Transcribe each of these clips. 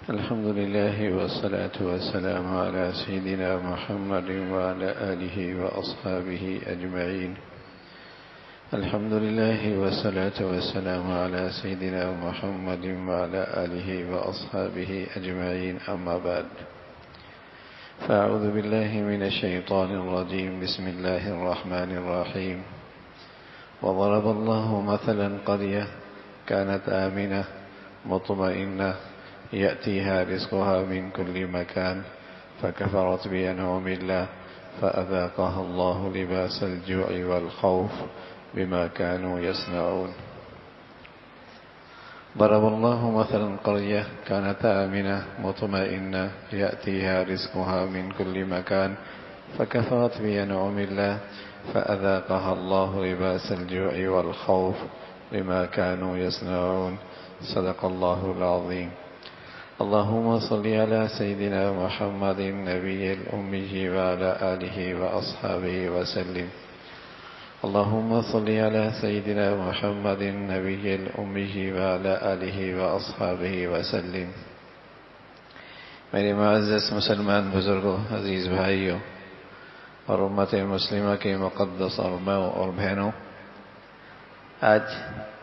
الحمد لله والصلاة والسلام على سيدنا محمد وعلى آله وأصحابه أجمعين. الحمد لله والصلاة والسلام على سيدنا محمد وعلى آله وأصحابه أجمعين. أما بعد، فأعوذ بالله من الشيطان الرجيم. بسم الله الرحمن الرحيم. وضرب الله مثلا قرية كانت آمنة مطمئنة يأتيها رزقها من كل مكان فكفرت بأنعم الله فأذاقها الله لباس الجوع والخوف بما كانوا يصنعون. ضرب الله مثلا قرية كانت آمنة مطمئنة يأتيها رزقها من كل مكان فكفرت بأنعم الله فأذاقها الله لباس الجوع والخوف بما كانوا يصنعون. صدق الله العظيم. اللهم صل على سيدنا محمد النبي الأمي وعلى آله وأصحابه وسلم. اللهم صل على سيدنا محمد النبي الأمي وعلى آله وأصحابه وسلم. میرے معزز مسلمان بزرگوں، عزیز بھائیوں اور امت مسلمہ کے مقدس ماؤں اور بہنوں، آج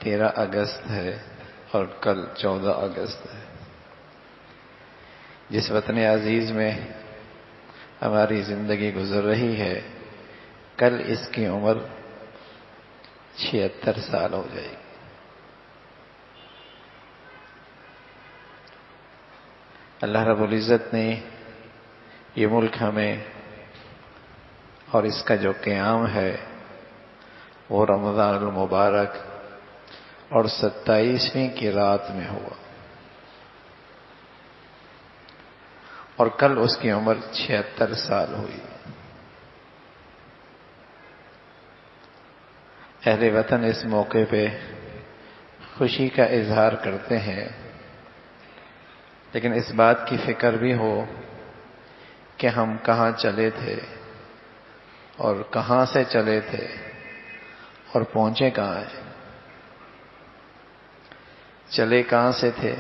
13 اگست ہے اور کل 14 اگست ہے. جس وطن عزیز میں ہماری زندگی گزر رہی ہے، کل اس کی عمر 76 سال ہو جائے گی. اللہ رب العزت نے یہ ملک ہمیں اور اس کا جو قیام ہے وہ رمضان المبارک اور 27ویں کی رات میں ہوا، اور کل اس کی عمر 76 سال ہوئی. اہل وطن اس موقع پہ خوشی کا اظہار کرتے ہیں، لیکن اس بات کی فکر بھی ہو کہ ہم کہاں چلے تھے اور کہاں سے چلے تھے اور پہنچے کہاں ہیں. چلے کہاں سے تھے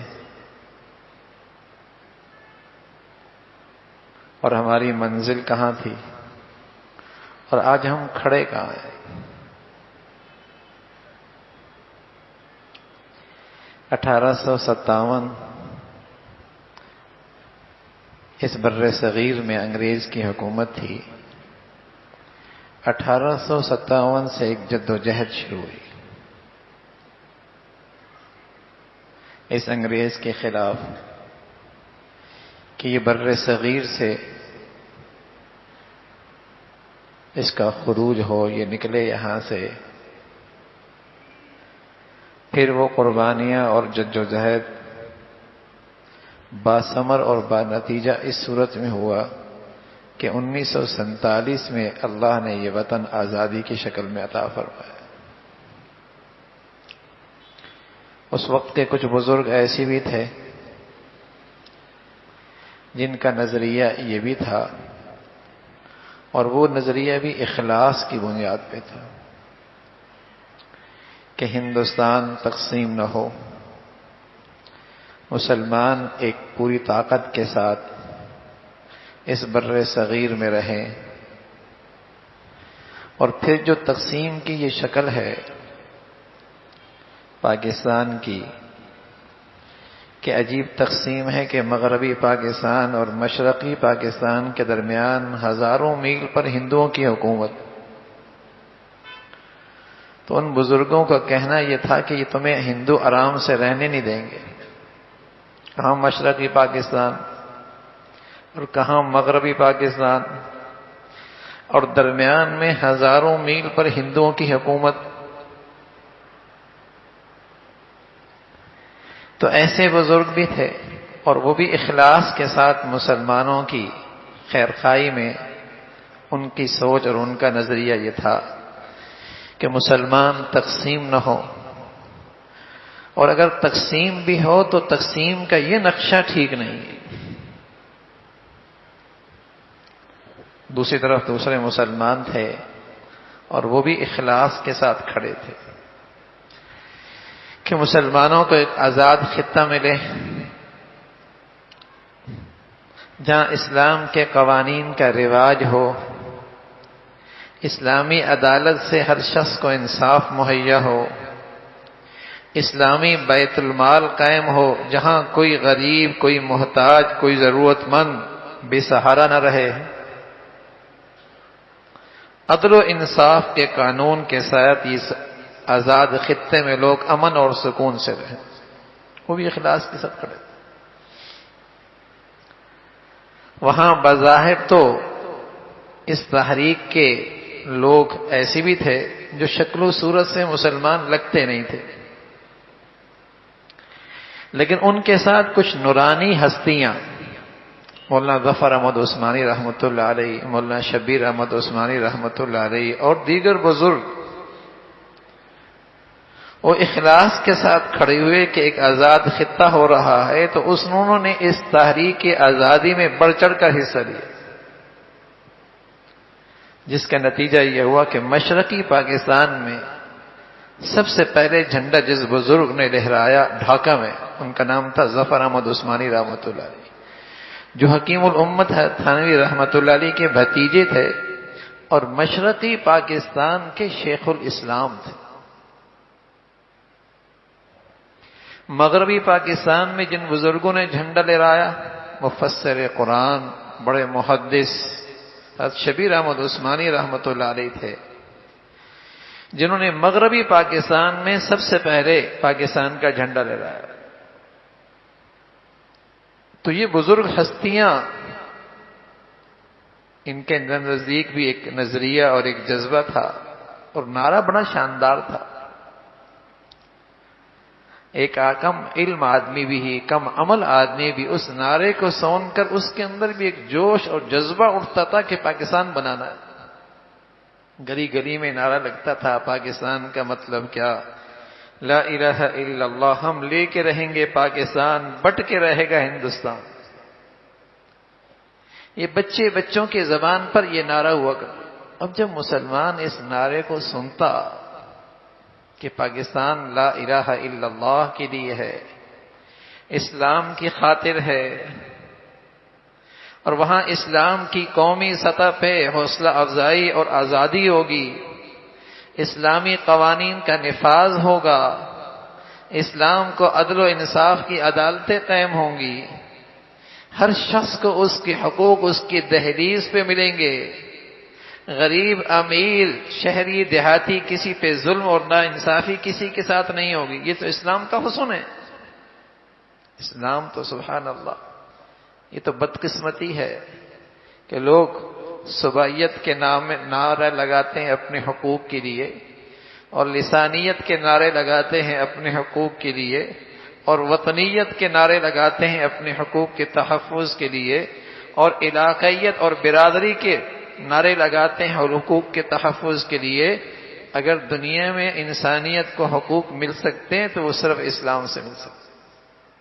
اور ہماری منزل کہاں تھی، اور آج ہم کھڑے کہاں ہیں. (1857) اس بر صغیر میں انگریز کی حکومت تھی. 1857 سے ایک جد و جہد شروع ہوئی اس انگریز کے خلاف کہ یہ بر صغیر سے اس کا خروج ہو، یہ نکلے یہاں سے. پھر وہ قربانیاں اور جد و جہد باثمر اور با نتیجہ اس صورت میں ہوا کہ 1947 میں اللہ نے یہ وطن آزادی کی شکل میں عطا فرمایا. اس وقت کے کچھ بزرگ ایسے بھی تھے جن کا نظریہ یہ بھی تھا، اور وہ نظریہ بھی اخلاص کی بنیاد پہ تھا، کہ ہندوستان تقسیم نہ ہو، مسلمان ایک پوری طاقت کے ساتھ اس بر صغیر میں رہیں. اور پھر جو تقسیم کی یہ شکل ہے پاکستان کی، کہ عجیب تقسیم ہے کہ مغربی پاکستان اور مشرقی پاکستان کے درمیان ہزاروں میل پر ہندوؤں کی حکومت. تو ان بزرگوں کا کہنا یہ تھا کہ یہ تمہیں ہندو آرام سے رہنے نہیں دیں گے. کہاں مشرقی پاکستان اور کہاں مغربی پاکستان، اور درمیان میں ہزاروں میل پر ہندوؤں کی حکومت. تو ایسے بزرگ بھی تھے، اور وہ بھی اخلاص کے ساتھ مسلمانوں کی خیرخواہی میں ان کی سوچ اور ان کا نظریہ یہ تھا کہ مسلمان تقسیم نہ ہو، اور اگر تقسیم بھی ہو تو تقسیم کا یہ نقشہ ٹھیک نہیں ہے. دوسری طرف دوسرے مسلمان تھے اور وہ بھی اخلاص کے ساتھ کھڑے تھے کہ مسلمانوں کو ایک آزاد خطہ ملے، جہاں اسلام کے قوانین کا رواج ہو، اسلامی عدالت سے ہر شخص کو انصاف مہیا ہو، اسلامی بیت المال قائم ہو، جہاں کوئی غریب، کوئی محتاج، کوئی ضرورت مند بے سہارا نہ رہے، عدل و انصاف کے قانون کے ساتھ اس آزاد خطے میں لوگ امن اور سکون سے رہیں، وہ بھی اخلاص کے ساتھ کرے۔ وہاں بظاہر تو اس تحریک کے لوگ ایسے بھی تھے جو شکل و صورت سے مسلمان لگتے نہیں تھے، لیکن ان کے ساتھ کچھ نورانی ہستیاں، مولانا ظفر احمد عثمانی رحمۃ اللہ علیہ، مولانا شبیر احمد عثمانی رحمۃ اللہ علیہ اور دیگر بزرگ، وہ اخلاص کے ساتھ کھڑے ہوئے کہ ایک آزاد خطہ ہو رہا ہے تو انہوں نے اس تحریک آزادی میں بڑھ چڑھ کر حصہ لیا، جس کا نتیجہ یہ ہوا کہ مشرقی پاکستان میں سب سے پہلے جھنڈا جس بزرگ نے لہرایا ڈھاکہ میں، ان کا نام تھا ظفر احمد عثمانی رحمۃ اللہ علیہ، جو حکیم الامت تھانوی رحمۃ اللہ علیہ کے بھتیجے تھے اور مشرقی پاکستان کے شیخ الاسلام تھے۔ مغربی پاکستان میں جن بزرگوں نے جھنڈا لہرایا، مفسر قرآن، بڑے محدث حضرت شبیر احمد عثمانی رحمۃ اللہ علیہ تھے، جنہوں نے مغربی پاکستان میں سب سے پہلے پاکستان کا جھنڈا لہرایا۔ تو یہ بزرگ ہستیاں، ان کے نزدیک بھی ایک نظریہ اور ایک جذبہ تھا، اور نعرہ بڑا شاندار تھا۔ ایک کم علم آدمی بھی، کم عمل آدمی بھی اس نعرے کو سن کر اس کے اندر بھی ایک جوش اور جذبہ اٹھتا تھا کہ پاکستان بنانا ہے۔ گلی گلی میں نعرہ لگتا تھا، پاکستان کا مطلب کیا، لا الہ الا اللہ، ہم لے کے رہیں گے پاکستان، بٹ کے رہے گا ہندوستان۔ یہ بچوں کے زبان پر یہ نعرہ ہوا کرتا۔ اب جب مسلمان اس نعرے کو سنتا کہ پاکستان لا الہ الا اللہ کے لیے ہے، اسلام کی خاطر ہے، اور وہاں اسلام کی قومی سطح پہ حوصلہ افزائی اور آزادی ہوگی، اسلامی قوانین کا نفاذ ہوگا، اسلام کو عدل و انصاف کی عدالتیں قائم ہوں گی، ہر شخص کو اس کے حقوق اس کی دہلیز پہ ملیں گے، غریب امیر شہری دیہاتی کسی پہ ظلم اور ناانصافی کسی کے ساتھ نہیں ہوگی۔ یہ تو اسلام کا حسن ہے۔ اسلام تو سبحان اللہ، یہ تو بدقسمتی ہے کہ لوگ صوبائیت کے نام میں نعرے لگاتے ہیں اپنے حقوق کے لیے، اور لسانیت کے نعرے لگاتے ہیں اپنے حقوق کے لیے، اور وطنیت کے نعرے لگاتے ہیں اپنے حقوق کے تحفظ کے لیے، اور علاقائیت اور برادری کے نعرے لگاتے ہیں اور حقوق کے تحفظ کے لیے۔ اگر دنیا میں انسانیت کو حقوق مل سکتے ہیں تو وہ صرف اسلام سے مل سکتے ہیں،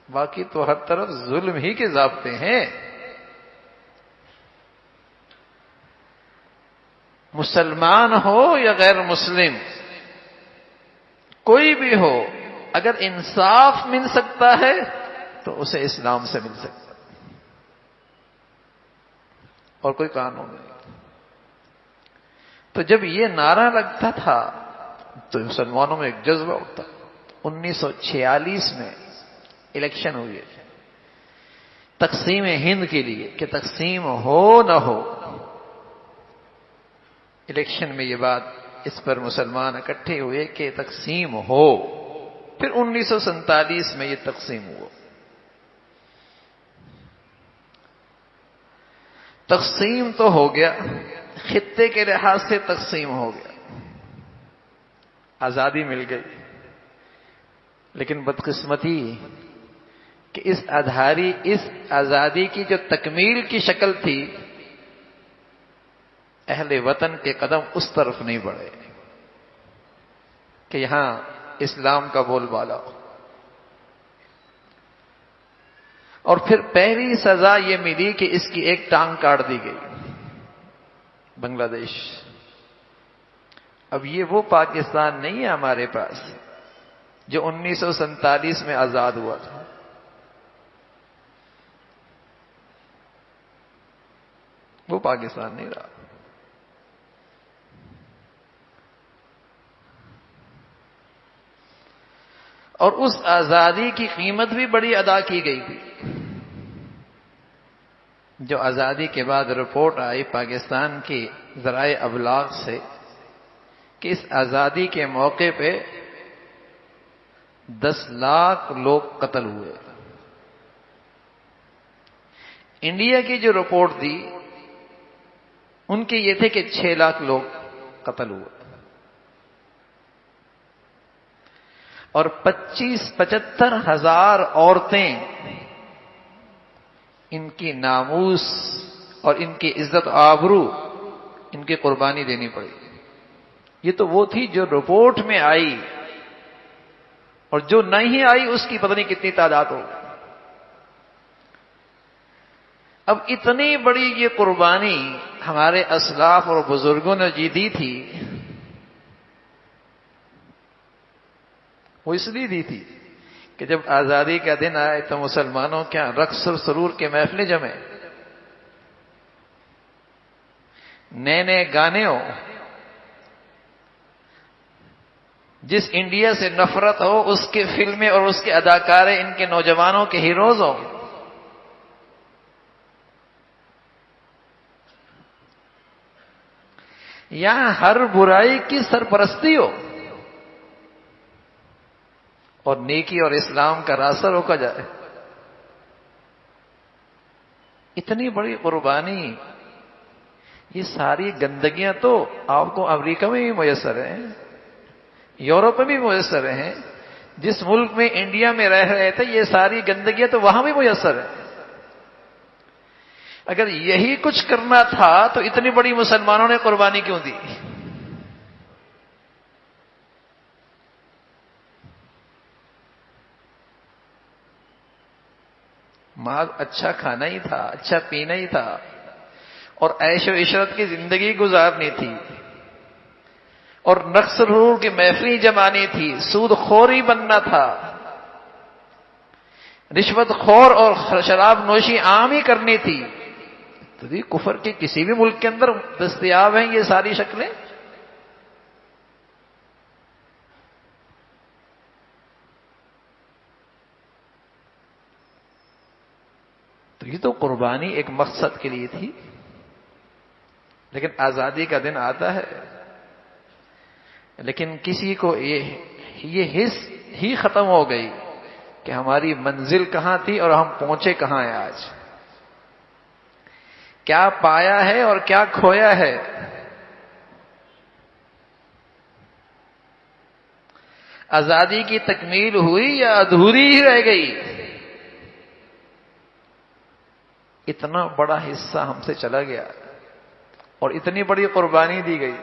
باقی تو ہر طرف ظلم ہی کے ضابطے ہیں۔ مسلمان ہو یا غیر مسلم، کوئی بھی ہو، اگر انصاف مل سکتا ہے تو اسے اسلام سے مل سکتا ہے، اور کوئی قانون نہیں۔ تو جب یہ نعرہ لگتا تھا تو مسلمانوں میں ایک جذبہ اٹھتا۔ 1946 میں الیکشن ہوئی ہے تقسیم ہند کے لیے کہ تقسیم ہو نہ ہو۔ الیکشن میں یہ بات، اس پر مسلمان اکٹھے ہوئے کہ تقسیم ہو۔ پھر 1947 میں یہ تقسیم ہوا۔ تقسیم تو ہو گیا، خطے کے لحاظ سے تقسیم ہو گیا، آزادی مل گئی، لیکن بدقسمتی کہ اس آزادی کی جو تکمیل کی شکل تھی، اہل وطن کے قدم اس طرف نہیں بڑھے کہ یہاں اسلام کا بول بالا ہو۔ اور پھر پہلی سزا یہ ملی کہ اس کی ایک ٹانگ کاٹ دی گئی، بنگلہ دیش۔ اب یہ وہ پاکستان نہیں ہے ہمارے پاس جو 1947 میں آزاد ہوا تھا۔ وہ پاکستان نہیں رہا. اور اس آزادی کی قیمت بھی بڑی ادا کی گئی تھی. جو آزادی کے بعد رپورٹ آئی پاکستان کی ذرائع ابلاغ سے کہ اس آزادی کے موقع پہ 10 لاکھ لوگ قتل ہوئے. انڈیا کی جو رپورٹ دی ان کے یہ تھے کہ 6 لاکھ لوگ قتل ہوئے اور 75 ہزار عورتیں ان کی ناموس اور ان کی عزت آبرو ان کی قربانی دینی پڑی. یہ تو وہ تھی جو رپورٹ میں آئی، اور جو نہیں آئی اس کی پتہ نہیں کتنی تعداد ہو. اب اتنی بڑی یہ قربانی ہمارے اسلاف اور بزرگوں نے جی دی تھی، وہ اس لیے دی تھی کہ جب آزادی کا دن آئے تو مسلمانوں کیا رقص اور سرور کے محفلیں جمے، نئے نئے گانے ہو، جس انڈیا سے نفرت ہو اس کے فلمیں اور اس کے اداکارے ان کے نوجوانوں کے ہیروز ہوں. یہاں ہر برائی کی سرپرستی ہو اور نیکی اور اسلام کا راستہ روکا جائے. اتنی بڑی قربانی، یہ ساری گندگیاں تو آپ کو امریکہ میں بھی میسر ہیں، یورپ میں بھی میسر ہیں. جس ملک میں انڈیا میں رہ رہے تھے یہ ساری گندگیاں تو وہاں بھی میسر ہیں. اگر یہی کچھ کرنا تھا تو اتنی بڑی مسلمانوں نے قربانی کیوں دی؟ مال اچھا کھانا ہی تھا، اچھا پینا ہی تھا، اور عیش و عشرت کی زندگی گزارنی تھی، اور رقص سرور کی محفلیں جمانی تھی، سود خوری بننا تھا، رشوت خور اور شراب نوشی عام ہی کرنی تھی. تو یہ کفر کے کسی بھی ملک کے اندر دستیاب ہیں یہ ساری شکلیں. تو یہ تو قربانی ایک مقصد کے لیے تھی. لیکن آزادی کا دن آتا ہے لیکن کسی کو یہ حس ہی ختم ہو گئی کہ ہماری منزل کہاں تھی اور ہم پہنچے کہاں ہیں آج، کیا پایا ہے اور کیا کھویا ہے. آزادی کی تکمیل ہوئی یا ادھوری ہی رہ گئی؟ اتنا بڑا حصہ ہم سے چلا گیا اور اتنی بڑی قربانی دی گئی،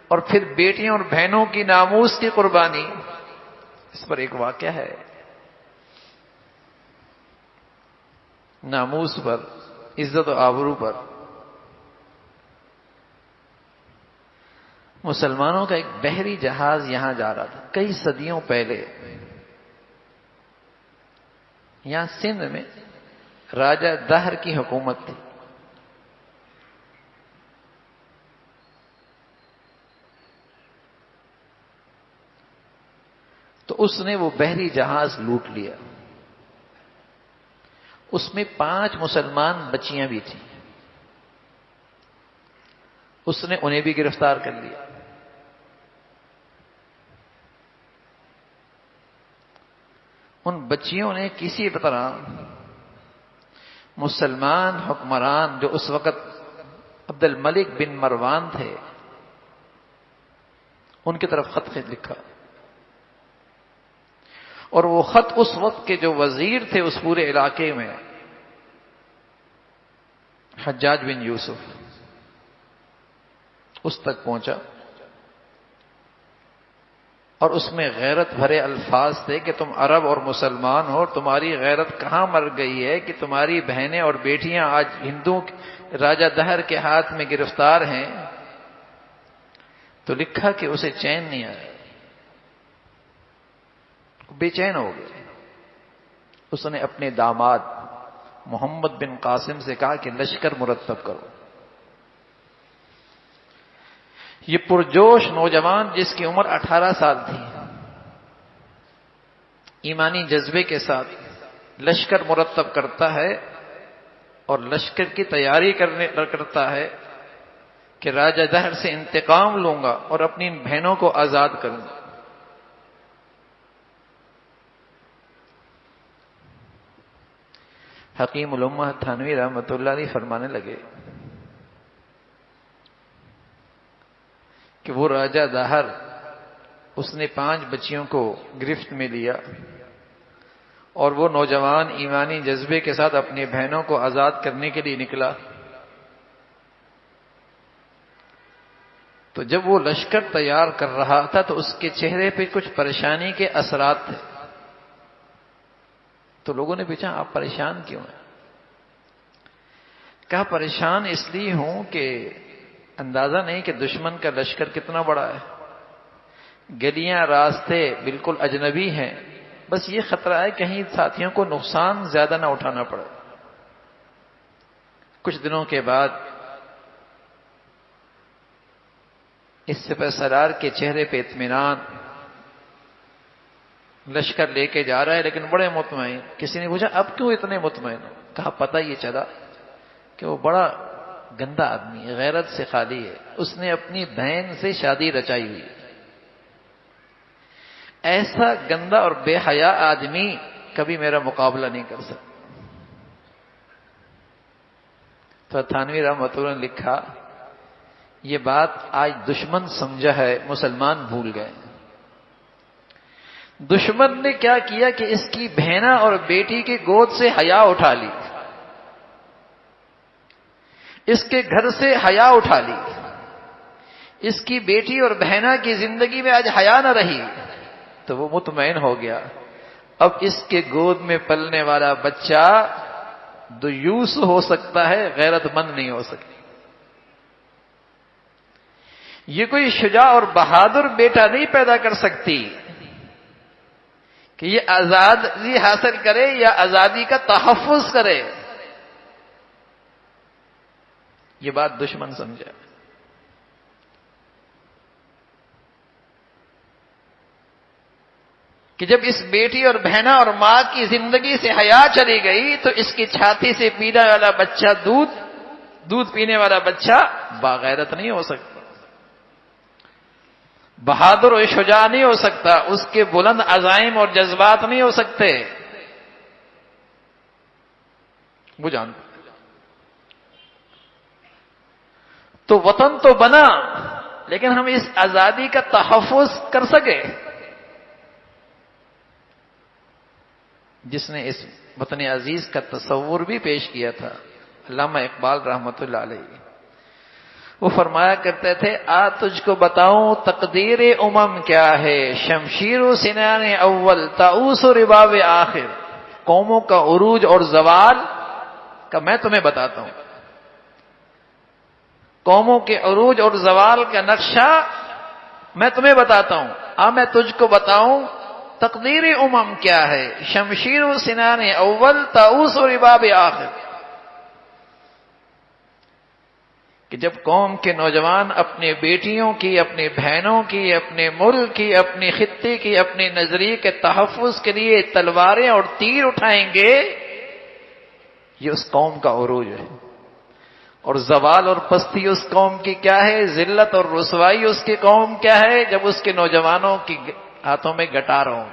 اور پھر بیٹیوں اور بہنوں کی ناموس کی قربانی. اس پر ایک واقعہ ہے، ناموس پر، عزت و آبرو پر. مسلمانوں کا ایک بحری جہاز یہاں جا رہا تھا کئی صدیوں پہلے. یہاں سندھ میں راجہ دہر کی حکومت تھی. تو اس نے وہ بحری جہاز لوٹ لیا. اس میں 5 مسلمان بچیاں بھی تھیں. اس نے انہیں بھی گرفتار کر لیا. ان بچیوں نے کسی طرح مسلمان حکمران جو اس وقت عبد الملک بن مروان تھے ان کی طرف خط لکھا، اور وہ خط اس وقت کے جو وزیر تھے اس پورے علاقے میں، حجاج بن یوسف، اس تک پہنچا. اور اس میں غیرت بھرے الفاظ تھے کہ تم عرب اور مسلمان ہو، تمہاری غیرت کہاں مر گئی ہے کہ تمہاری بہنیں اور بیٹیاں آج ہندو راجہ دہر کے ہاتھ میں گرفتار ہیں. تو لکھا کہ اسے چین نہیں آیا، بے چین ہو گئے. اس نے اپنے داماد محمد بن قاسم سے کہا کہ لشکر مرتب کرو. یہ پرجوش نوجوان جس کی عمر 18 سال تھی، ایمانی جذبے کے ساتھ لشکر مرتب کرتا ہے اور لشکر کی تیاری کرتا ہے کہ راجہ دہر سے انتقام لوں گا اور اپنی ان بہنوں کو آزاد کروں گا۔ حکیم الامہ تھانوی رحمۃ اللہ علیہ فرمانے لگے کہ وہ راجہ داہر، اس نے 5 بچیوں کو گرفت میں لیا اور وہ نوجوان ایمانی جذبے کے ساتھ اپنی بہنوں کو آزاد کرنے کے لیے نکلا۔ تو جب وہ لشکر تیار کر رہا تھا تو اس کے چہرے پہ کچھ پریشانی کے اثرات تھے۔ تو لوگوں نے پوچھا آپ پریشان کیوں ہیں؟ کہا پریشان اس لیے ہوں کہ اندازہ نہیں کہ دشمن کا لشکر کتنا بڑا ہے، گلیاں راستے بالکل اجنبی ہیں، بس یہ خطرہ ہے کہیں ساتھیوں کو نقصان زیادہ نہ اٹھانا پڑے۔ کچھ دنوں کے بعد اس سپہ سالار کے چہرے پہ اطمینان، لشکر لے کے جا رہا ہے لیکن بڑے مطمئن۔ کسی نے پوچھا اب کیوں اتنے مطمئن ہو؟ کہا پتہ یہ چلا کہ وہ بڑا گندا آدمی ہے، غیرت سے خالی ہے، اس نے اپنی بہن سے شادی رچائی ہوئی۔ ایسا گندا اور بے حیا آدمی کبھی میرا مقابلہ نہیں کر سکتا۔ تو تھانوی رحمۃ اللہ نے لکھا یہ بات آج دشمن سمجھا ہے، مسلمان بھول گئے۔ دشمن نے کیا کیا کہ اس کی بہنا اور بیٹی کی گود سے حیا اٹھا لی، اس کے گھر سے حیا اٹھا لی، اس کی بیٹی اور بہنا کی زندگی میں آج حیا نہ رہی، تو وہ مطمئن ہو گیا اب اس کے گود میں پلنے والا بچہ دیوس ہو سکتا ہے، غیرت مند نہیں ہو سکتی۔ یہ کوئی شجاع اور بہادر بیٹا نہیں پیدا کر سکتی کہ یہ آزادی حاصل کرے یا آزادی کا تحفظ کرے۔ یہ بات دشمن سمجھا۔ کہ جب اس بیٹی اور بہنا اور ماں کی زندگی سے حیا چلی گئی تو اس کی چھاتی سے پینے والا بچہ دودھ پینے والا بچہ باغیرت نہیں ہو سکتا، بہادر و شجاع نہیں ہو سکتا، اس کے بلند عزائم اور جذبات نہیں ہو سکتے۔ وہ جانتے تو وطن تو بنا لیکن ہم اس آزادی کا تحفظ کر سکے؟ جس نے اس وطن عزیز کا تصور بھی پیش کیا تھا علامہ اقبال رحمۃ اللہ علیہ، وہ فرمایا کرتے تھے تجھ کو بتاؤں تقدیر امم کیا ہے، شمشیر و سنان اول طاؤس و رباب آخر۔ قوموں کا عروج اور زوال کا میں تمہیں بتاتا ہوں، قوموں کے عروج اور زوال کا نقشہ میں تمہیں بتاتا ہوں۔ میں تجھ کو بتاؤں تقدیر امم کیا ہے، شمشیر و سنان اول طاؤس و رباب آخر۔ کہ جب قوم کے نوجوان اپنی بیٹیوں کی، اپنی بہنوں کی، اپنے ملک کی، اپنے خطے کی، اپنے نظریے کے تحفظ کے لیے تلواریں اور تیر اٹھائیں گے، یہ اس قوم کا عروج ہے۔ اور زوال اور پستی اس قوم کی کیا ہے، ذلت اور رسوائی اس کی قوم کیا ہے، جب اس کے نوجوانوں کی ہاتھوں میں گٹار ہوں۔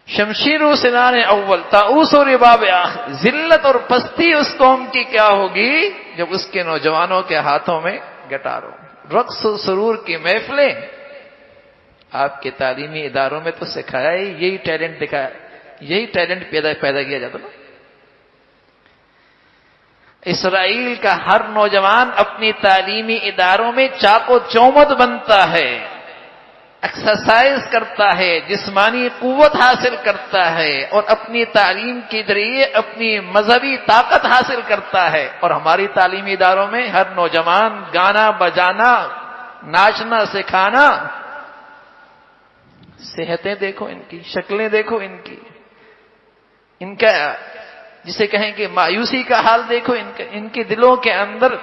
شمشیر و سنان اول طاؤس و رباب آخر۔ ذلت اور پستی اس قوم کی کیا ہوگی جب اس کے نوجوانوں کے ہاتھوں میں گٹار ہو۔ رقص و سرور کی محفلیں آپ کے تعلیمی اداروں میں تو سکھایا ہی، یہی ٹیلنٹ دکھایا، یہی ٹیلنٹ پیدا کیا جاتا نا۔ اسرائیل کا ہر نوجوان اپنی تعلیمی اداروں میں چاق و چومد بنتا ہے، ایکسرسائز کرتا ہے، جسمانی قوت حاصل کرتا ہے اور اپنی تعلیم کے ذریعے اپنی مذہبی طاقت حاصل کرتا ہے۔ اور ہماری تعلیمی اداروں میں ہر نوجوان گانا بجانا، ناچنا سکھانا، صحتیں دیکھو ان کی، شکلیں دیکھو ان کی، ان کا جسے کہیں کہ مایوسی کا حال دیکھو، ان کے دلوں کے اندر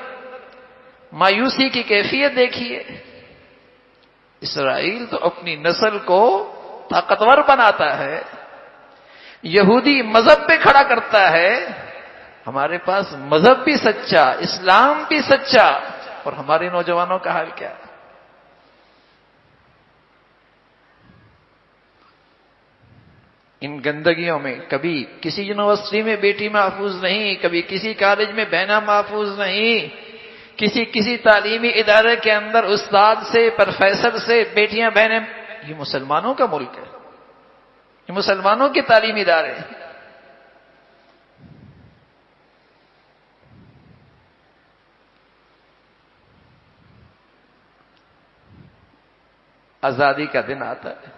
مایوسی کی کیفیت دیکھیے۔ اسرائیل تو اپنی نسل کو طاقتور بناتا ہے، یہودی مذہب پہ کھڑا کرتا ہے، ہمارے پاس مذہب بھی سچا، اسلام بھی سچا، اور ہمارے نوجوانوں کا حال کیا ہے؟ ان گندگیوں میں کبھی کسی یونیورسٹی میں بیٹی محفوظ نہیں، کبھی کسی کالج میں بہنا محفوظ نہیں، کسی تعلیمی ادارے کے اندر استاد سے پروفیسر سے بیٹیاں بہنیں۔ یہ مسلمانوں کا ملک ہے، یہ مسلمانوں کے تعلیمی ادارے ہیں۔ آزادی کا دن آتا ہے،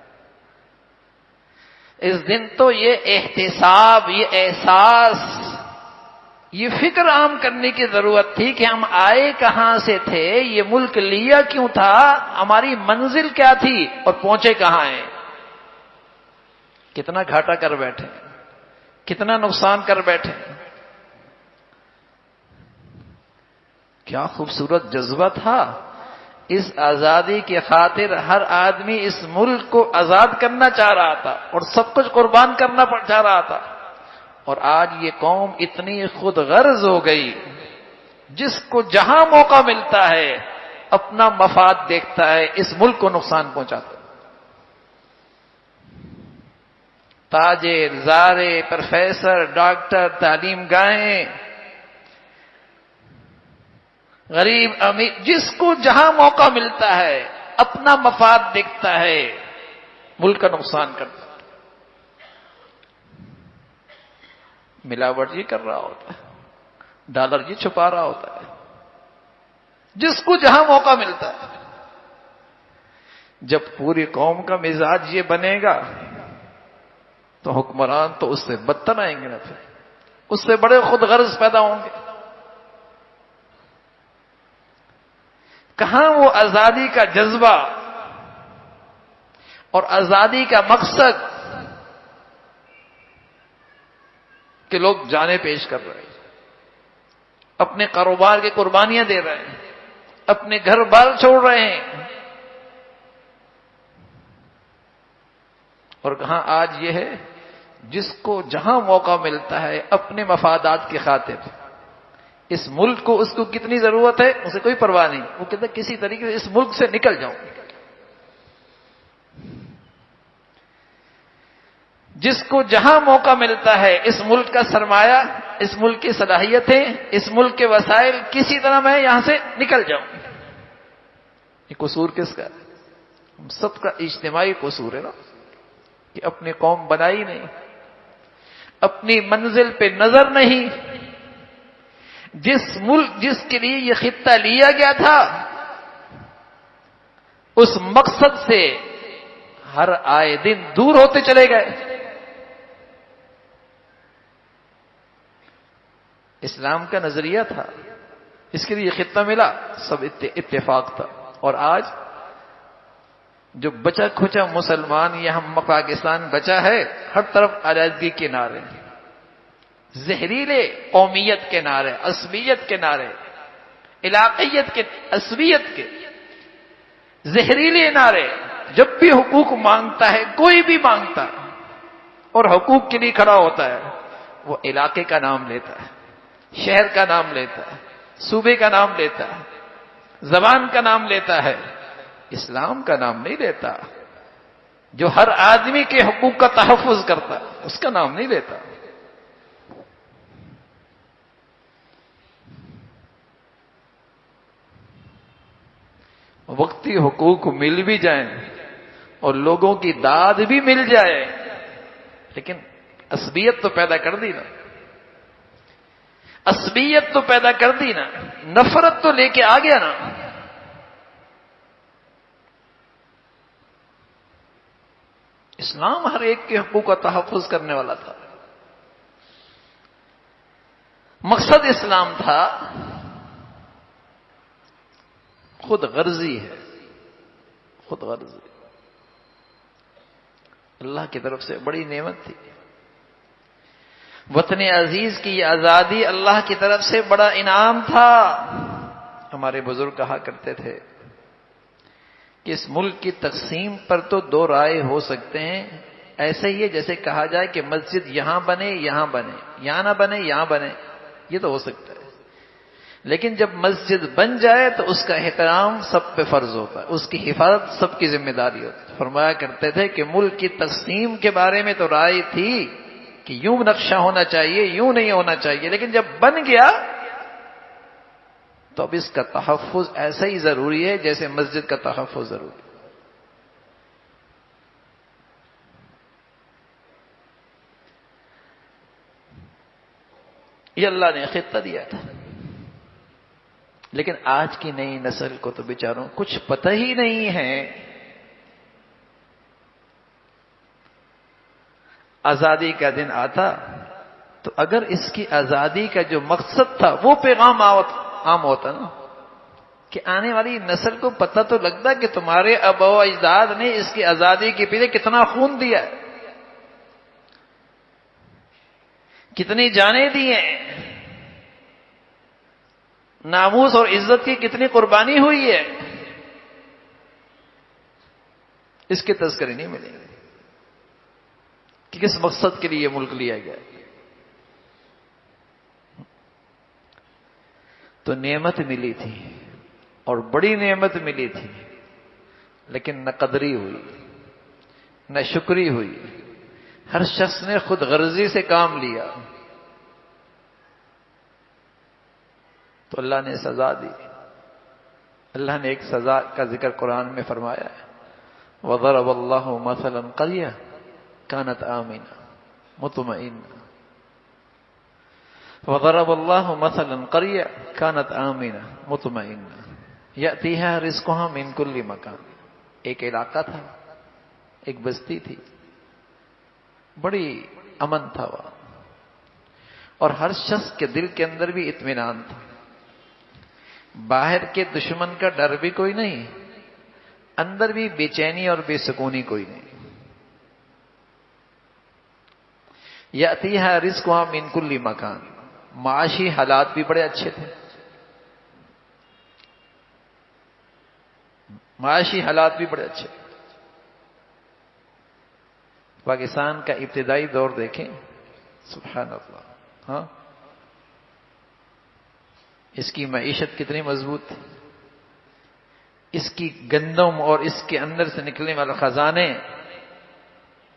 اس دن تو یہ احتساب، یہ احساس، یہ فکر عام کرنے کی ضرورت تھی کہ ہم آئے کہاں سے تھے، یہ ملک لیا کیوں تھا، ہماری منزل کیا تھی اور پہنچے کہاں ہیں۔ کتنا گھاٹا کر بیٹھے، کتنا نقصان کر بیٹھے۔ کیا خوبصورت جذبہ تھا، اس آزادی کی خاطر ہر آدمی اس ملک کو آزاد کرنا چاہ رہا تھا اور سب کچھ قربان کرنا چاہ رہا تھا، اور آج یہ قوم اتنی خود غرض ہو گئی، جس کو جہاں موقع ملتا ہے اپنا مفاد دیکھتا ہے، اس ملک کو نقصان پہنچاتا ہے۔ تاجر، زارے، پروفیسر، ڈاکٹر، تعلیم گاہیں، غریب امیر، جس کو جہاں موقع ملتا ہے اپنا مفاد دیکھتا ہے، ملک کا نقصان کرتا ہے۔ ملاوٹ یہ کر رہا ہوتا ہے، ڈالر یہ چھپا رہا ہوتا ہے، جس کو جہاں موقع ملتا ہے۔ جب پوری قوم کا مزاج یہ بنے گا تو حکمران تو اس سے بدتر آئیں گے، نہ پھر اس سے بڑے خود غرض پیدا ہوں گے۔ کہاں وہ آزادی کا جذبہ اور آزادی کا مقصد کہ لوگ جانیں پیش کر رہے ہیں، اپنے کاروبار کی قربانیاں دے رہے ہیں، اپنے گھر بار چھوڑ رہے ہیں، اور کہاں آج یہ ہے جس کو جہاں موقع ملتا ہے اپنے مفادات کی خاطر، اس ملک کو اس کو کتنی ضرورت ہے اسے کوئی پرواہ نہیں، وہ کہتا ہے کسی طریقے سے اس ملک سے نکل جاؤں۔ جس کو جہاں موقع ملتا ہے اس ملک کا سرمایہ، اس ملک کی صلاحیتیں، اس ملک کے وسائل، کسی طرح میں یہاں سے نکل جاؤں۔ یہ قصور کس کا ہے؟ ہم سب کا اجتماعی قصور ہے نا، کہ اپنی قوم بنائی نہیں، اپنی منزل پہ نظر نہیں۔ جس کے لیے یہ خطہ لیا گیا تھا، اس مقصد سے ہر آئے دن دور ہوتے چلے گئے۔ اسلام کا نظریہ تھا، اس کے لیے یہ خطہ ملا، سب اتفاق تھا، اور آج جو بچا کھچا مسلمان یہاں پاکستان بچا ہے، ہر طرف علیحدگی کے نعرے، زہریلے قومیت کے نعرے، عصبیت کے نعرے، علاقیت کے، عصبیت کے زہریلے نعرے۔ جب بھی حقوق مانگتا ہے، کوئی بھی مانگتا اور حقوق کے لیے کھڑا ہوتا ہے، وہ علاقے کا نام لیتا ہے، شہر کا نام لیتا ہے، صوبے کا نام لیتا ہے، زبان کا نام لیتا ہے، اسلام کا نام نہیں لیتا۔ جو ہر آدمی کے حقوق کا تحفظ کرتا ہے اس کا نام نہیں لیتا۔ وقتی حقوق مل بھی جائیں اور لوگوں کی داد بھی مل جائے، لیکن عصبیت تو پیدا کر دی نا، عصبیت تو پیدا کر دی نا، نفرت تو لے کے آ گیا نا۔ اسلام ہر ایک کے حقوق کا تحفظ کرنے والا تھا، مقصد اسلام تھا، خود غرضی ہے، خود غرضی اللہ کی طرف سے بڑی نعمت تھی۔ وطن عزیز کی یہ آزادی اللہ کی طرف سے بڑا انعام تھا۔ ہمارے بزرگ کہا کرتے تھے کہ اس ملک کی تقسیم پر تو دو رائے ہو سکتے ہیں، ایسے ہی ہے جیسے کہا جائے کہ مسجد یہاں بنے یہاں بنے، یہاں نہ بنے یہاں بنے، یہ تو ہو سکتا ہے، لیکن جب مسجد بن جائے تو اس کا احترام سب پہ فرض ہوتا ہے، اس کی حفاظت سب کی ذمہ داری ہوتی ہے۔ فرمایا کرتے تھے کہ ملک کی تقسیم کے بارے میں تو رائے تھی کہ یوں نقشہ ہونا چاہیے، یوں نہیں ہونا چاہیے، لیکن جب بن گیا تو اب اس کا تحفظ ایسا ہی ضروری ہے جیسے مسجد کا تحفظ ضروری ہے۔ یہ اللہ نے خطہ دیا تھا، لیکن آج کی نئی نسل کو تو بیچاروں کچھ پتہ ہی نہیں ہے۔ آزادی کا دن آتا تو اگر اس کی آزادی کا جو مقصد تھا وہ پیغام عام ہوتا نا، کہ آنے والی نسل کو پتہ تو لگتا کہ تمہارے آباء و اجداد نے اس کی آزادی کے پیچھے کتنا خون دیا ہے، کتنی جانیں دی ہیں، ناموس اور عزت کی کتنی قربانی ہوئی ہے، اس کے تذکرے نہیں ملیں گے کہ کس مقصد کے لیے یہ ملک لیا گیا۔ تو نعمت ملی تھی اور بڑی نعمت ملی تھی، لیکن نہ قدری ہوئی نہ شکری ہوئی، ہر شخص نے خود غرضی سے کام لیا، تو اللہ نے سزا دی۔ اللہ نے ایک سزا کا ذکر قرآن میں فرمایا ہے، وَضَرَبَ اللَّهُ مَثَلًا قَرْيَةً كَانَتْ آمِنَةً مُطْمَئِنَّةً وَضَرَبَ اللَّهُ مَثَلًا قَرْيَةً كَانَتْ آمِنَةً مُطْمَئِنَّةً يَأْتِيهَا رِزْقُهَا مِنْ كُلِّ مَكَانٍ۔ ایک علاقہ تھا، ایک بستی تھی، بڑی امن تھا وہاں، اور ہر شخص کے دل کے اندر بھی اطمینان تھا، باہر کے دشمن کا ڈر بھی کوئی نہیں، اندر بھی بے چینی اور بے سکونی کوئی نہیں۔ یاتیہا رزقہا من کل مکان، معاشی حالات بھی بڑے اچھے تھے، معاشی حالات بھی بڑے اچھے۔ پاکستان کا ابتدائی دور دیکھیں، سبحان اللہ، ہاں، اس کی معیشت کتنی مضبوط تھی، اس کی گندم اور اس کے اندر سے نکلنے والے خزانے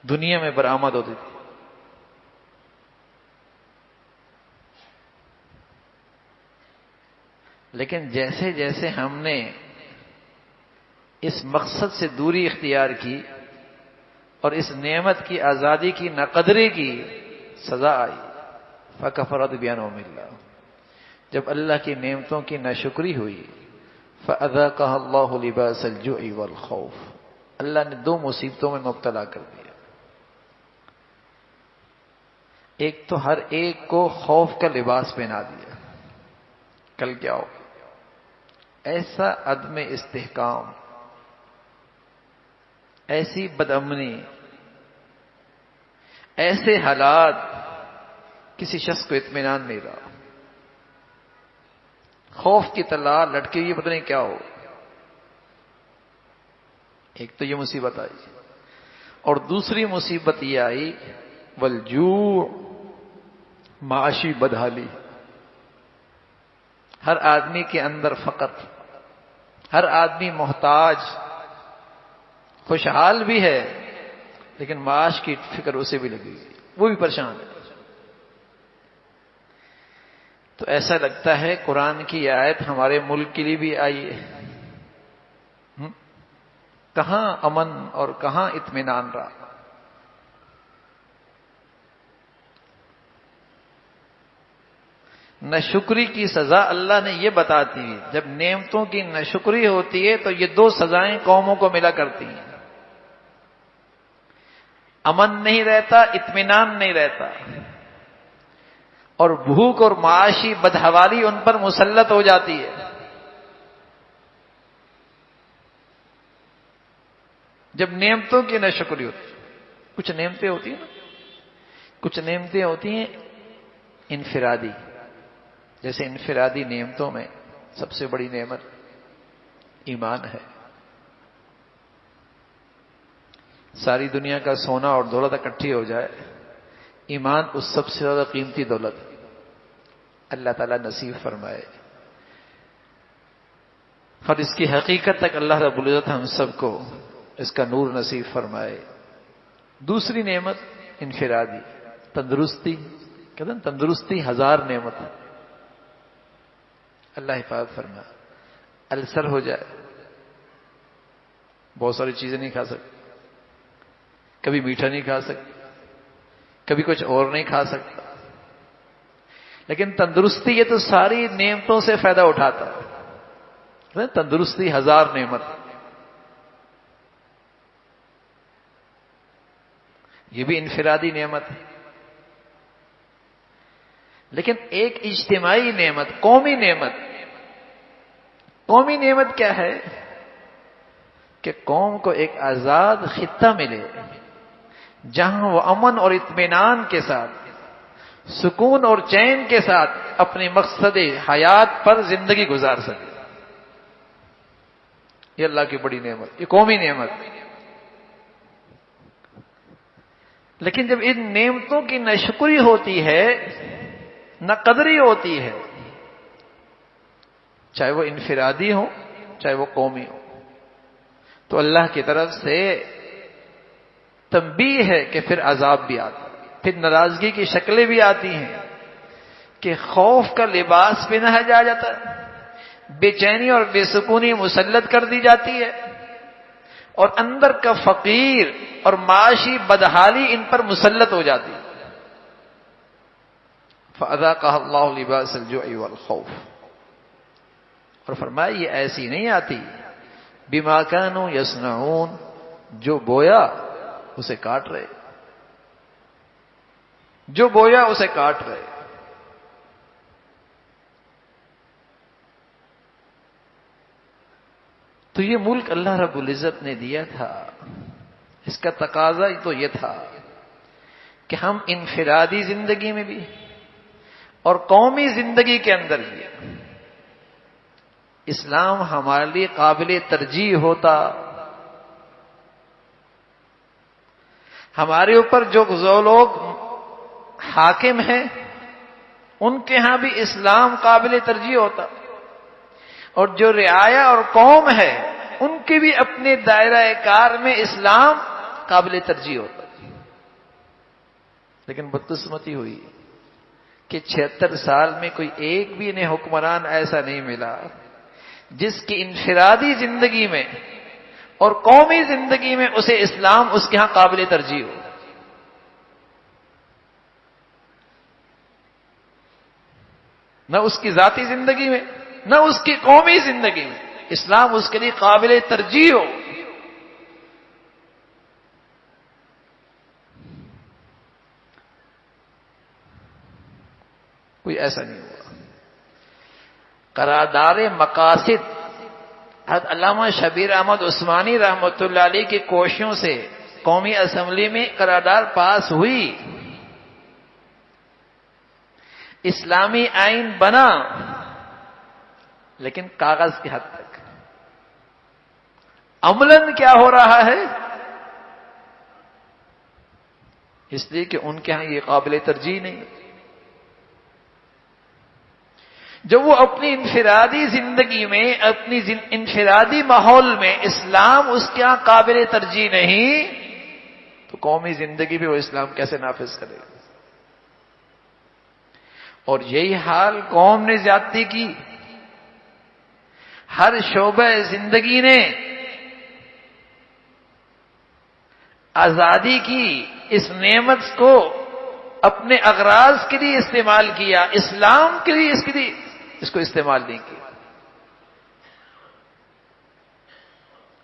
دنیا میں برآمد ہوتے تھے۔ لیکن جیسے جیسے ہم نے اس مقصد سے دوری اختیار کی اور اس نعمت کی آزادی کی ناقدری کی، سزا آئی، فَكَفَرَتْ بِأَنْعُمِ اللَّهِ۔ جب اللہ کی نعمتوں کی ناشکری ہوئی، فَأَذَاقَهَا اللَّهُ لِبَاسَ الْجُوعِ وَالْخَوْفِ، اللہ نے دو مصیبتوں میں مبتلا کر دیا۔ ایک تو ہر ایک کو خوف کا لباس پہنا دیا، کل کیا ہو، ایسا عدم استحکام، ایسی بدامنی، ایسے حالات، کسی شخص کو اطمینان نہیں رہا، خوف کی تلوار لٹکی ہوئی، پتہ نہیں کیا ہو۔ ایک تو یہ مصیبت آئی، اور دوسری مصیبت یہ آئی والجوع، معاشی بدحالی، ہر آدمی کے اندر فقر، ہر آدمی محتاج، خوشحال بھی ہے لیکن معاش کی فکر اسے بھی لگی، وہ بھی پریشان ہے۔ تو ایسا لگتا ہے قرآن کی آیت ہمارے ملک کے لیے بھی آئی ہے، کہاں امن اور کہاں اطمینان رہا۔ ناشکری کی سزا اللہ نے یہ بتاتی ہے، جب نعمتوں کی ناشکری ہوتی ہے تو یہ دو سزائیں قوموں کو ملا کرتی ہیں، امن نہیں رہتا، اطمینان نہیں رہتا، اور بھوک اور معاشی بدحوالی ان پر مسلط ہو جاتی ہے۔ جب نعمتوں کی ناشکری ہوتی ہے، کچھ نعمتیں ہوتی ہیں نا، کچھ نعمتیں ہوتی ہیں انفرادی، جیسے انفرادی نعمتوں میں سب سے بڑی نعمت ایمان ہے. ساری دنیا کا سونا اور دولت اکٹھی ہو جائے، ایمان اس سب سے زیادہ قیمتی دولت. اللہ تعالیٰ نصیب فرمائے اور اس کی حقیقت تک اللہ رب العزت ہم سب کو اس کا نور نصیب فرمائے. دوسری نعمت انفرادی، تندرستی. کہتے ہیں تندرستی 1000 نعمت ہے. اللہ حفاظت فرمائے. السر ہو جائے، بہت ساری چیزیں نہیں کھا سکتے، کبھی میٹھا نہیں کھا سکتے، کبھی کچھ اور نہیں کھا سکتا، لیکن تندرستی یہ تو ساری نعمتوں سے فائدہ اٹھاتا ہے. تندرستی 1000 نعمت. یہ بھی انفرادی نعمت ہے. لیکن ایک اجتماعی نعمت، قومی نعمت. قومی نعمت کیا ہے؟ کہ قوم کو ایک آزاد خطہ ملے جہاں وہ امن اور اطمینان کے ساتھ، سکون اور چین کے ساتھ اپنے مقصد حیات پر زندگی گزار سکے. یہ اللہ کی بڑی نعمت، یہ قومی نعمت. لیکن جب ان نعمتوں کی نہ شکری ہوتی ہے نہ قدری ہوتی ہے، چاہے وہ انفرادی ہو چاہے وہ قومی ہو، تو اللہ کی طرف سے تنبیہ ہے کہ پھر عذاب بھی آتا ہے، پھر ناراضگی کی شکلیں بھی آتی ہیں کہ خوف کا لباس پہنا جا جاتا ہے، بے چینی اور بے سکونی مسلط کر دی جاتی ہے، اور اندر کا فقیر اور معاشی بدحالی ان پر مسلط ہو جاتی ہے. فَأَذَاقَهَا اللَّهُ لِبَاسَ الْجُوعِ وَالْخَوْفِ. اور فرمایا یہ ایسی نہیں آتی، بِمَا كَانُوا يَصْنَعُونَ، جو بویا اسے کاٹ رہے، جو بویا اسے کاٹ رہے. تو یہ ملک اللہ رب العزت نے دیا تھا، اس کا تقاضا تو یہ تھا کہ ہم انفرادی زندگی میں بھی اور قومی زندگی کے اندر بھی اسلام ہمارے لیے قابل ترجیح ہوتا. ہمارے اوپر جو لوگ حاکم ہیں ان کے ہاں بھی اسلام قابل ترجیح ہوتا، اور جو رعایا اور قوم ہے ان کے بھی اپنے دائرہ کار میں اسلام قابل ترجیح ہوتا. لیکن بدقسمتی ہوئی کہ 76 سال میں کوئی ایک بھی انہیں حکمران ایسا نہیں ملا جس کی انفرادی زندگی میں اور قومی زندگی میں اسے اسلام اس کے ہاں قابل ترجیح ہو. نہ اس کی ذاتی زندگی میں نہ اس کی قومی زندگی میں اسلام اس کے لیے قابل ترجیح ہو. کوئی ایسا نہیں ہوا. قرارداد مقاصد حضرت علامہ شبیر احمد عثمانی رحمۃ اللہ علیہ کی کوششوں سے قومی اسمبلی میں قرارداد پاس ہوئی، اسلامی آئین بنا، لیکن کاغذ کی حد تک. عملاً کیا ہو رہا ہے؟ اس لیے کہ ان کے ہاں یہ قابل ترجیح نہیں. جب وہ اپنی انفرادی زندگی میں، اپنی انفرادی ماحول میں اسلام اس کے ہاں قابل ترجیح نہیں، تو قومی زندگی میں وہ اسلام کیسے نافذ کرے گا؟ اور یہی حال قوم نے زیادتی کی. ہر شعبہ زندگی نے آزادی کی اس نعمت کو اپنے اغراض کے لیے استعمال کیا، اسلام کے لیے اس کو استعمال نہیں کیا.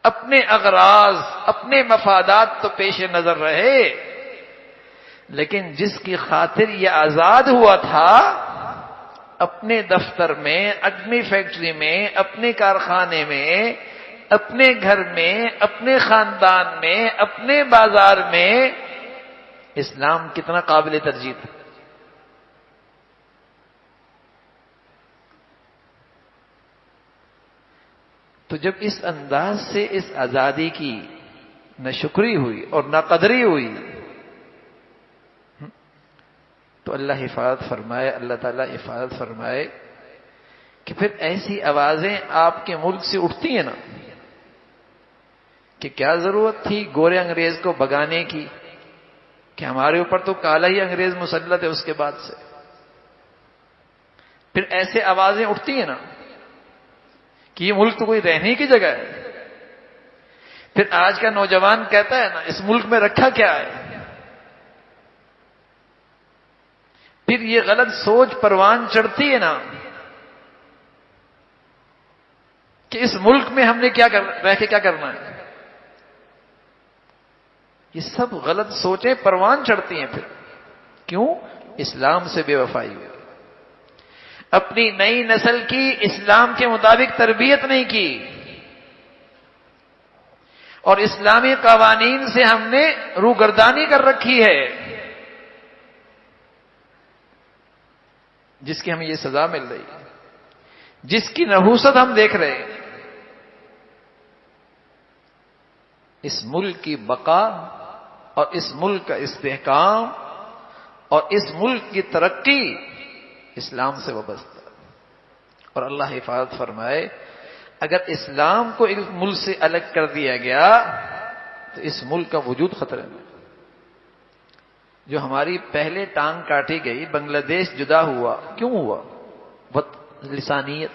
اپنے اغراض، اپنے مفادات تو پیش نظر رہے، لیکن جس کی خاطر یہ آزاد ہوا تھا، اپنے دفتر میں، اپنی فیکٹری میں، اپنے کارخانے میں، اپنے گھر میں، اپنے خاندان میں، اپنے بازار میں اسلام کتنا قابل ترجیح تھا. تو جب اس انداز سے اس آزادی کی نہ شکری ہوئی اور نہ قدری ہوئی تو اللہ حفاظت فرمائے، اللہ تعالیٰ حفاظت فرمائے کہ پھر ایسی آوازیں آپ کے ملک سے اٹھتی ہیں نا کہ کیا ضرورت تھی گورے انگریز کو بھگانے کی، کہ ہمارے اوپر تو کالا ہی انگریز مسلط ہے اس کے بعد سے. پھر ایسے آوازیں اٹھتی ہیں نا کہ یہ ملک تو کوئی رہنے کی جگہ ہے. پھر آج کا نوجوان کہتا ہے نا اس ملک میں رکھا کیا ہے. پھر یہ غلط سوچ پروان چڑھتی ہے نا کہ اس ملک میں ہم نے رہ کے کیا کرنا ہے. یہ سب غلط سوچیں پروان چڑھتی ہیں. پھر کیوں؟ اسلام سے بے وفائی ہوئی، اپنی نئی نسل کی اسلام کے مطابق تربیت نہیں کی، اور اسلامی قوانین سے ہم نے روگردانی کر رکھی ہے جس کی ہمیں یہ سزا مل رہی ہے، جس کی نحوست ہم دیکھ رہے ہیں. اس ملک کی بقا اور اس ملک کا استحکام اور اس ملک کی ترقی اسلام سے وابستہ. اور اللہ حفاظت فرمائے اگر اسلام کو اس ملک سے الگ کر دیا گیا تو اس ملک کا وجود خطرے میں. جو ہماری پہلے ٹانگ کاٹی گئی، بنگلہ دیش جدا ہوا، کیوں ہوا؟ لسانیت.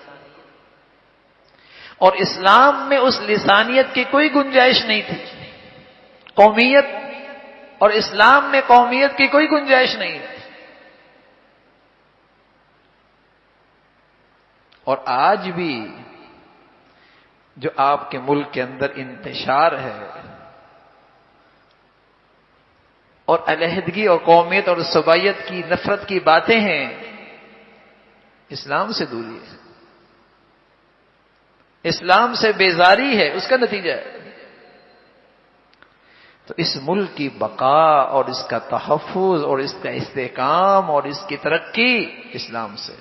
اور اسلام میں اس لسانیت کی کوئی گنجائش نہیں تھی. قومیت اور اسلام میں قومیت کی کوئی گنجائش نہیں ہے. اور آج بھی جو آپ کے ملک کے اندر انتشار ہے اور علیحدگی اور قومیت اور صوبائیت کی نفرت کی باتیں ہیں، اسلام سے دوری ہے، اسلام سے بیزاری ہے، اس کا نتیجہ ہے. تو اس ملک کی بقا اور اس کا تحفظ اور اس کا استحکام اور اس کی ترقی اسلام سے.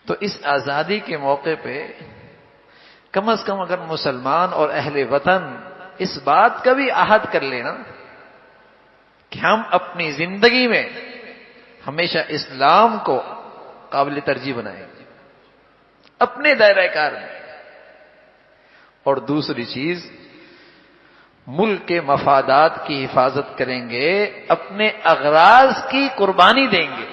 تو اس آزادی کے موقع پہ کم از کم اگر مسلمان اور اہل وطن اس بات کا بھی عہد کر لینا کہ ہم اپنی زندگی میں ہمیشہ اسلام کو قابل ترجیح بنائیں گے اپنے دائرہ کار میں. اور دوسری چیز، ملک کے مفادات کی حفاظت کریں گے، اپنے اغراض کی قربانی دیں گے،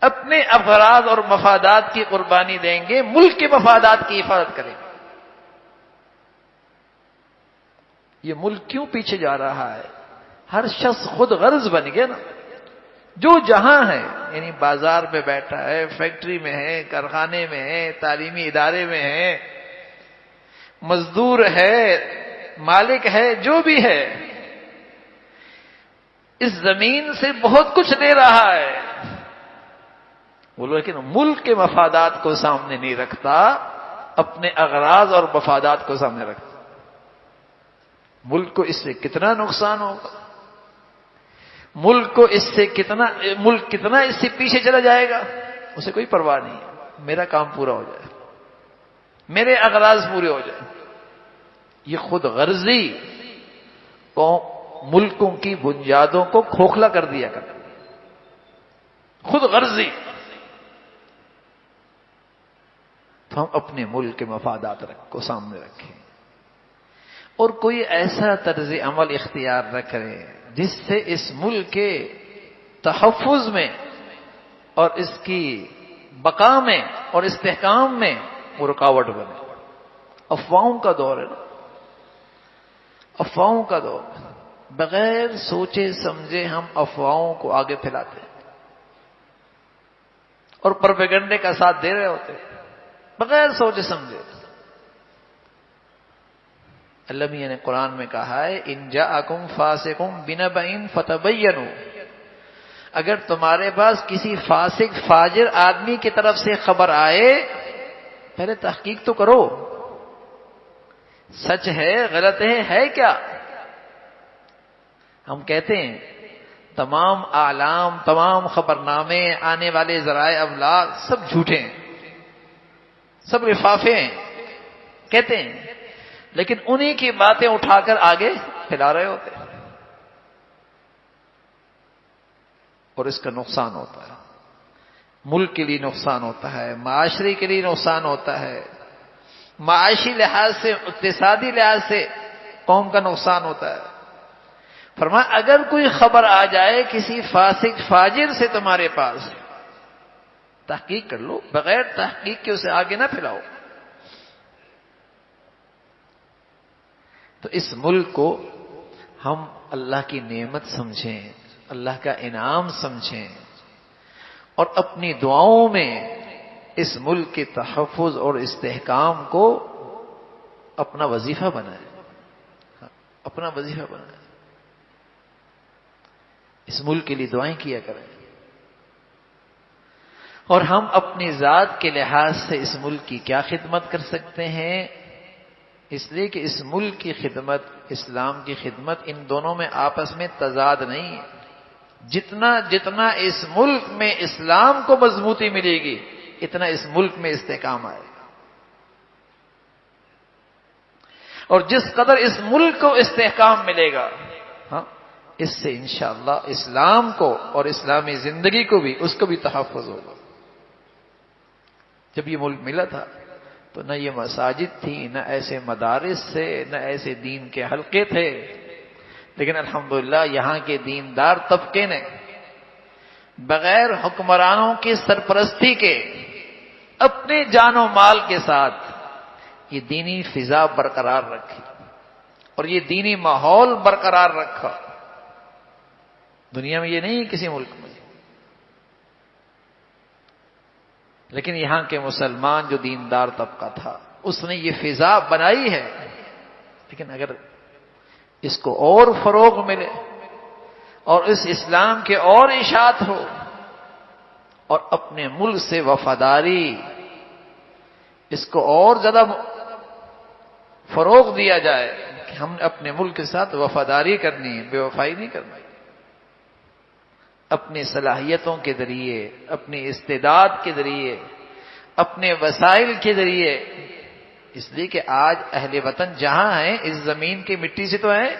اپنے اغراض اور مفادات کی قربانی دیں گے، ملک کے مفادات کی حفاظت کریں گے. یہ ملک کیوں پیچھے جا رہا ہے؟ ہر شخص خود غرض بن گیا نا. جو جہاں ہے، یعنی بازار میں بیٹھا ہے، فیکٹری میں ہے، کارخانے میں ہے، تعلیمی ادارے میں ہے، مزدور ہے، مالک ہے، جو بھی ہے، اس زمین سے بہت کچھ لے رہا ہے وہ، لیکن ملک کے مفادات کو سامنے نہیں رکھتا، اپنے اغراض اور مفادات کو سامنے رکھتا. ملک کو اس سے کتنا نقصان ہوگا، ملک کتنا اس سے پیچھے چلا جائے گا، اسے کوئی پرواہ نہیں ہے. میرا کام پورا ہو جائے، میرے اغراض پورے ہو جائیں. یہ خود غرضی ملکوں کی بنیادوں کو کھوکھلا کر دیا کرتا، خود غرضی. تو ہم اپنے ملک کے مفادات کو سامنے رکھیں اور کوئی ایسا طرز عمل اختیار نہ کریں جس سے اس ملک کے تحفظ میں اور اس کی بقا میں اور استحکام میں وہ رکاوٹ بنے. افواہوں کا دور ہے نا، افواہوں کا دور. بغیر سوچے سمجھے ہم افواہوں کو آگے پھیلاتے ہیں اور پروپیگنڈے کا ساتھ دے رہے ہوتے ہیں بغیر سوچے سمجھے. اللہ میاں نے قرآن میں کہا ہے ان جاءکم فاسقٌ بنبأ فتبینوا، اگر تمہارے پاس کسی فاسق فاجر آدمی کی طرف سے خبر آئے پہلے تحقیق تو کرو، سچ ہے غلط ہے کیا. ہم کہتے ہیں تمام اعلام، تمام خبرنامے، آنے والے ذرائع ابلاغ سب جھوٹے ہیں. سب لفافے ہیں کہتے ہیں، لیکن انہی کی باتیں اٹھا کر آگے پھیلا رہے ہوتے ہیں، اور اس کا نقصان ہوتا ہے، ملک کے لیے نقصان ہوتا ہے، معاشرے کے لیے نقصان ہوتا ہے، معاشی لحاظ سے، اقتصادی لحاظ سے قوم کا نقصان ہوتا ہے۔ فرمایا اگر کوئی خبر آ جائے کسی فاسق فاجر سے تمہارے پاس، تحقیق کر لو، بغیر تحقیق کے اسے آگے نہ پھیلاؤ۔ تو اس ملک کو ہم اللہ کی نعمت سمجھیں، اللہ کا انعام سمجھیں، اور اپنی دعاؤں میں اس ملک کے تحفظ اور استحکام کو اپنا وظیفہ بنائیں، اپنا وظیفہ بنائیں، اس ملک کے لیے دعائیں کیا کریں۔ اور ہم اپنی ذات کے لحاظ سے اس ملک کی کیا خدمت کر سکتے ہیں؟ اس لیے کہ اس ملک کی خدمت، اسلام کی خدمت، ان دونوں میں آپس میں تضاد نہیں ہے۔ جتنا جتنا اس ملک میں اسلام کو مضبوطی ملے گی، اتنا اس ملک میں استحکام آئے گا، اور جس قدر اس ملک کو استحکام ملے گا، ہاں، اس سے انشاءاللہ اسلام کو اور اسلامی زندگی کو بھی، اس کو بھی تحفظ ہوگا۔ جب یہ ملک ملا تھا تو نہ یہ مساجد تھی، نہ ایسے مدارس تھے، نہ ایسے دین کے حلقے تھے، لیکن الحمدللہ یہاں کے دیندار طبقے نے بغیر حکمرانوں کی سرپرستی کے اپنے جان و مال کے ساتھ یہ دینی فضا برقرار رکھی اور یہ دینی ماحول برقرار رکھا۔ دنیا میں یہ نہیں کسی ملک میں، لیکن یہاں کے مسلمان جو دیندار طبقہ تھا اس نے یہ فضا بنائی ہے۔ لیکن اگر اس کو اور فروغ ملے اور اس اسلام کے اور اشاعت ہو اور اپنے ملک سے وفاداری، اس کو اور زیادہ فروغ دیا جائے کہ ہم نے اپنے ملک کے ساتھ وفاداری کرنی ہے، بے وفائی نہیں کرنی، اپنی صلاحیتوں کے ذریعے، اپنی استعداد کے ذریعے، اپنے وسائل کے ذریعے۔ اس لیے کہ آج اہل وطن جہاں ہیں اس زمین کی مٹی سے تو ہیں،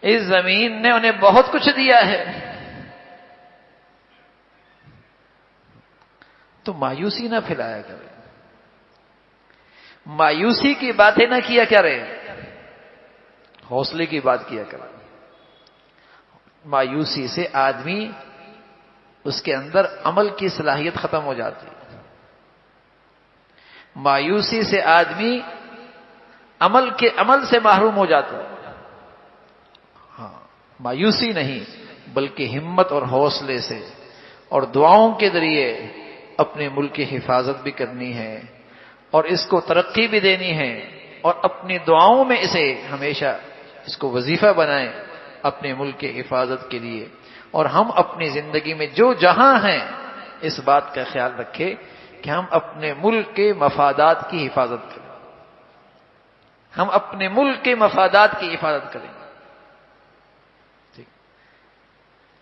اس زمین نے انہیں بہت کچھ دیا ہے، تو مایوسی نہ پھیلایا کرے، مایوسی کی باتیں نہ کیا کرے، حوصلے کی بات کیا کرے۔ مایوسی سے آدمی، اس کے اندر عمل کی صلاحیت ختم ہو جاتی ہے، مایوسی سے آدمی عمل سے محروم ہو جاتا ہے۔ ہاں، مایوسی نہیں بلکہ ہمت اور حوصلے سے اور دعاؤں کے ذریعے اپنے ملک کی حفاظت بھی کرنی ہے اور اس کو ترقی بھی دینی ہے، اور اپنی دعاؤں میں اسے ہمیشہ اس کو وظیفہ بنائیں اپنے ملک کی حفاظت کے لیے۔ اور ہم اپنی زندگی میں جو جہاں ہیں اس بات کا خیال رکھیں کہ ہم اپنے ملک کے مفادات کی حفاظت کریں، ہم اپنے ملک کے مفادات کی حفاظت کریں، ٹھیک،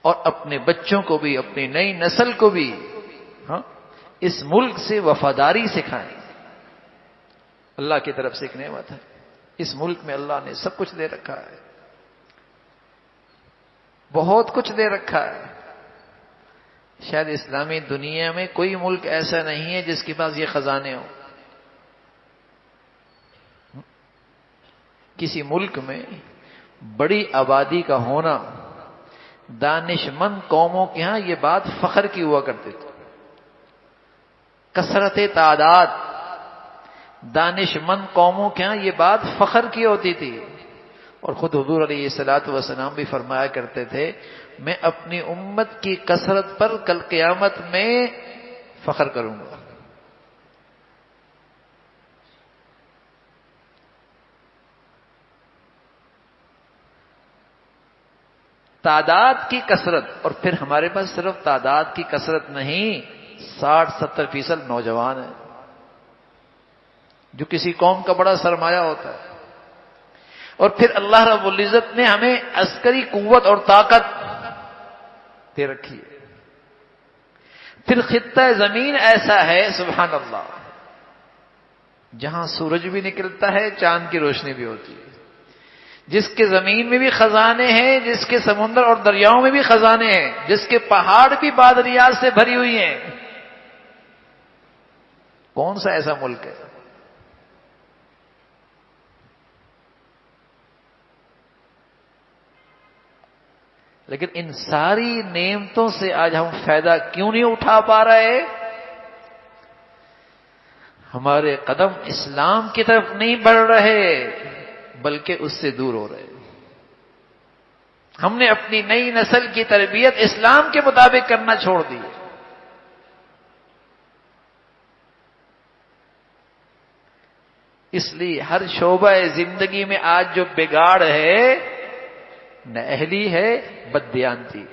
اور اپنے بچوں کو بھی، اپنی نئی نسل کو بھی، ہاں، اس ملک سے وفاداری سکھائیں۔ اللہ کی طرف سے ایک نعمت ہے، اس ملک میں اللہ نے سب کچھ دے رکھا ہے، بہت کچھ دے رکھا ہے۔ شاید اسلامی دنیا میں کوئی ملک ایسا نہیں ہے جس کے پاس یہ خزانے ہوں۔ کسی ملک میں بڑی آبادی کا ہونا دانش مند قوموں کے ہاں یہ بات فخر کی ہوا کرتی تھی۔ کثرت تعداد، دانش مند قوموں کے ہاں یہ بات فخر کی ہوتی تھی، اور خود حضور علیہ الصلوۃ والسلام بھی فرمایا کرتے تھے میں اپنی امت کی کثرت پر کل قیامت میں فخر کروں گا۔ تعداد کی کثرت، اور پھر ہمارے پاس صرف تعداد کی کثرت نہیں، 60-70% نوجوان ہیں جو کسی قوم کا بڑا سرمایہ ہوتا ہے۔ اور پھر اللہ رب العزت نے ہمیں عسکری قوت اور طاقت دے رکھی ہے، پھر خطہ زمین ایسا ہے سبحان اللہ، جہاں سورج بھی نکلتا ہے، چاند کی روشنی بھی ہوتی ہے، جس کے زمین میں بھی خزانے ہیں، جس کے سمندر اور دریاؤں میں بھی خزانے ہیں، جس کے پہاڑ بھی بادریات سے بھری ہوئی ہیں۔ کون سا ایسا ملک ہے؟ لیکن ان ساری نعمتوں سے آج ہم فائدہ کیوں نہیں اٹھا پا رہے؟ ہمارے قدم اسلام کی طرف نہیں بڑھ رہے بلکہ اس سے دور ہو رہے۔ ہم نے اپنی نئی نسل کی تربیت اسلام کے مطابق کرنا چھوڑ دی۔ اس لیے ہر شعبہ زندگی میں آج جو بگاڑ ہے، نااہلی ہے، بددیانتی۔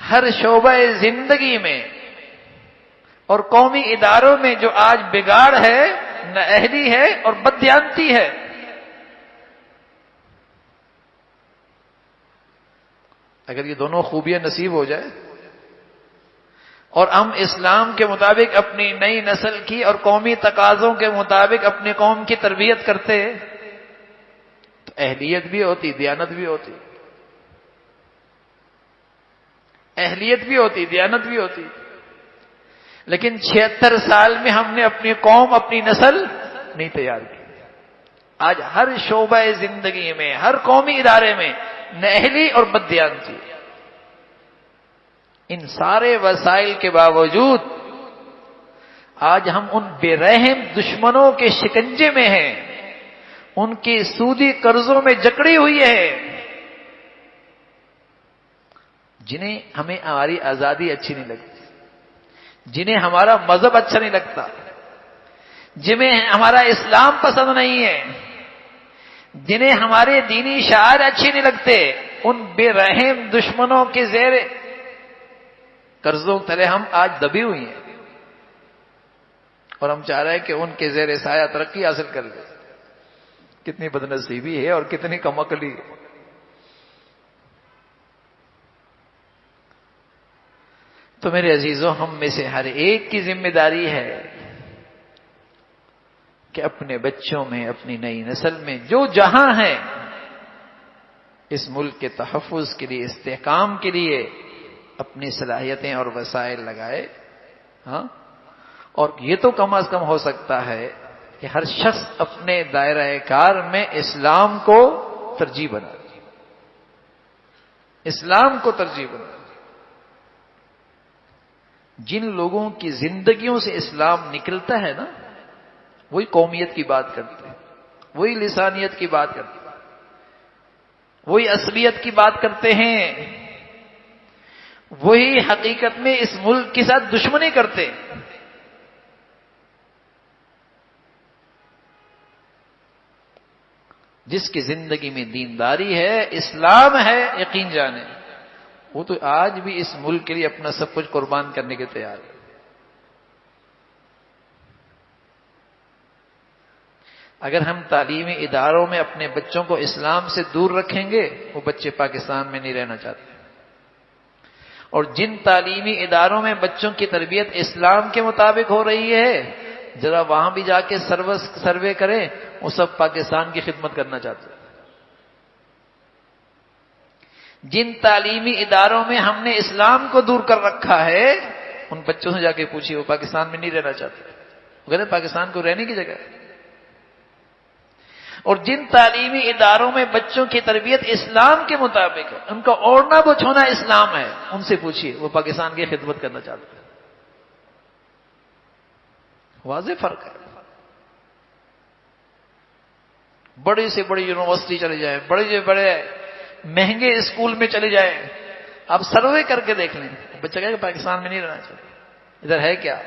ہر شعبہ زندگی میں اور قومی اداروں میں جو آج بگاڑ ہے، نااہلی ہے اور بددیانتی ہے۔ اگر یہ دونوں خوبیاں نصیب ہو جائے اور ہم اسلام کے مطابق اپنی نئی نسل کی اور قومی تقاضوں کے مطابق اپنی قوم کی تربیت کرتے تو اہلیت بھی ہوتی، دیانت بھی ہوتی، اہلیت بھی ہوتی، دیانت بھی ہوتی۔ لیکن 76 سال میں ہم نے اپنی قوم، اپنی نسل نہیں تیار کی۔ آج ہر شعبہ زندگی میں، ہر قومی ادارے میں نااہلی اور بددیانتی۔ ان سارے وسائل کے باوجود آج ہم ان بے رحم دشمنوں کے شکنجے میں ہیں، ان کے سودی قرضوں میں جکڑی ہوئی ہے، جنہیں ہمیں ہماری آزادی اچھی نہیں لگتی، جنہیں ہمارا مذہب اچھا نہیں لگتا، جنہیں ہمارا اسلام پسند نہیں ہے، جنہیں ہمارے دینی شعائر اچھے نہیں لگتے، ان بے رحم دشمنوں کے زیر قرضوں تلے ہم آج دبی ہوئی ہیں، اور ہم چاہ رہے ہیں کہ ان کے زیر سایہ ترقی حاصل کر لیں۔ کتنی بدنصیبی ہے اور کتنی کم عقلی ہے۔ تو میرے عزیزوں، ہم میں سے ہر ایک کی ذمہ داری ہے کہ اپنے بچوں میں، اپنی نئی نسل میں جو جہاں ہے، اس ملک کے تحفظ کے لیے، استحکام کے لیے اپنی صلاحیتیں اور وسائل لگائے۔ ہاں، اور یہ تو کم از کم ہو سکتا ہے کہ ہر شخص اپنے دائرہ کار میں اسلام کو ترجیح بنا، اسلام کو ترجیح بنا۔ جن لوگوں کی زندگیوں سے اسلام نکلتا ہے نا، وہی قومیت کی بات کرتے ہیں، وہی لسانیت کی بات کرتے ہیں، وہی اصلیت کی بات کرتے ہیں، وہی حقیقت میں اس ملک کے ساتھ دشمنی کرتے ہیں۔ جس کی زندگی میں دینداری ہے، اسلام ہے، یقین جانے وہ تو آج بھی اس ملک کے لیے اپنا سب کچھ قربان کرنے کے تیار ہے۔ اگر ہم تعلیمی اداروں میں اپنے بچوں کو اسلام سے دور رکھیں گے، وہ بچے پاکستان میں نہیں رہنا چاہتے۔ اور جن تعلیمی اداروں میں بچوں کی تربیت اسلام کے مطابق ہو رہی ہے، ذرا وہاں بھی جا کے سروے کریں، وہ سب پاکستان کی خدمت کرنا چاہتے ہیں۔ جن تعلیمی اداروں میں ہم نے اسلام کو دور کر رکھا ہے، ان بچوں سے جا کے پوچھیے، وہ پاکستان میں نہیں رہنا چاہتے، وہ کہتے ہیں پاکستان کو رہنے کی جگہ ہے۔ اور جن تعلیمی اداروں میں بچوں کی تربیت اسلام کے مطابق ہے، ان کا اوڑھنا بچھونا اسلام ہے، ان سے پوچھیے، وہ پاکستان کی خدمت کرنا چاہتے ہیں۔ واضح فرق ہے۔ بڑی سے بڑی یونیورسٹی چلے جائیں، بڑے سے بڑے مہنگے اسکول میں چلے جائیں، آپ سروے کر کے دیکھ لیں، بچہ کہے کہ پاکستان میں نہیں رہنا چاہتے، ادھر ہے کیا؟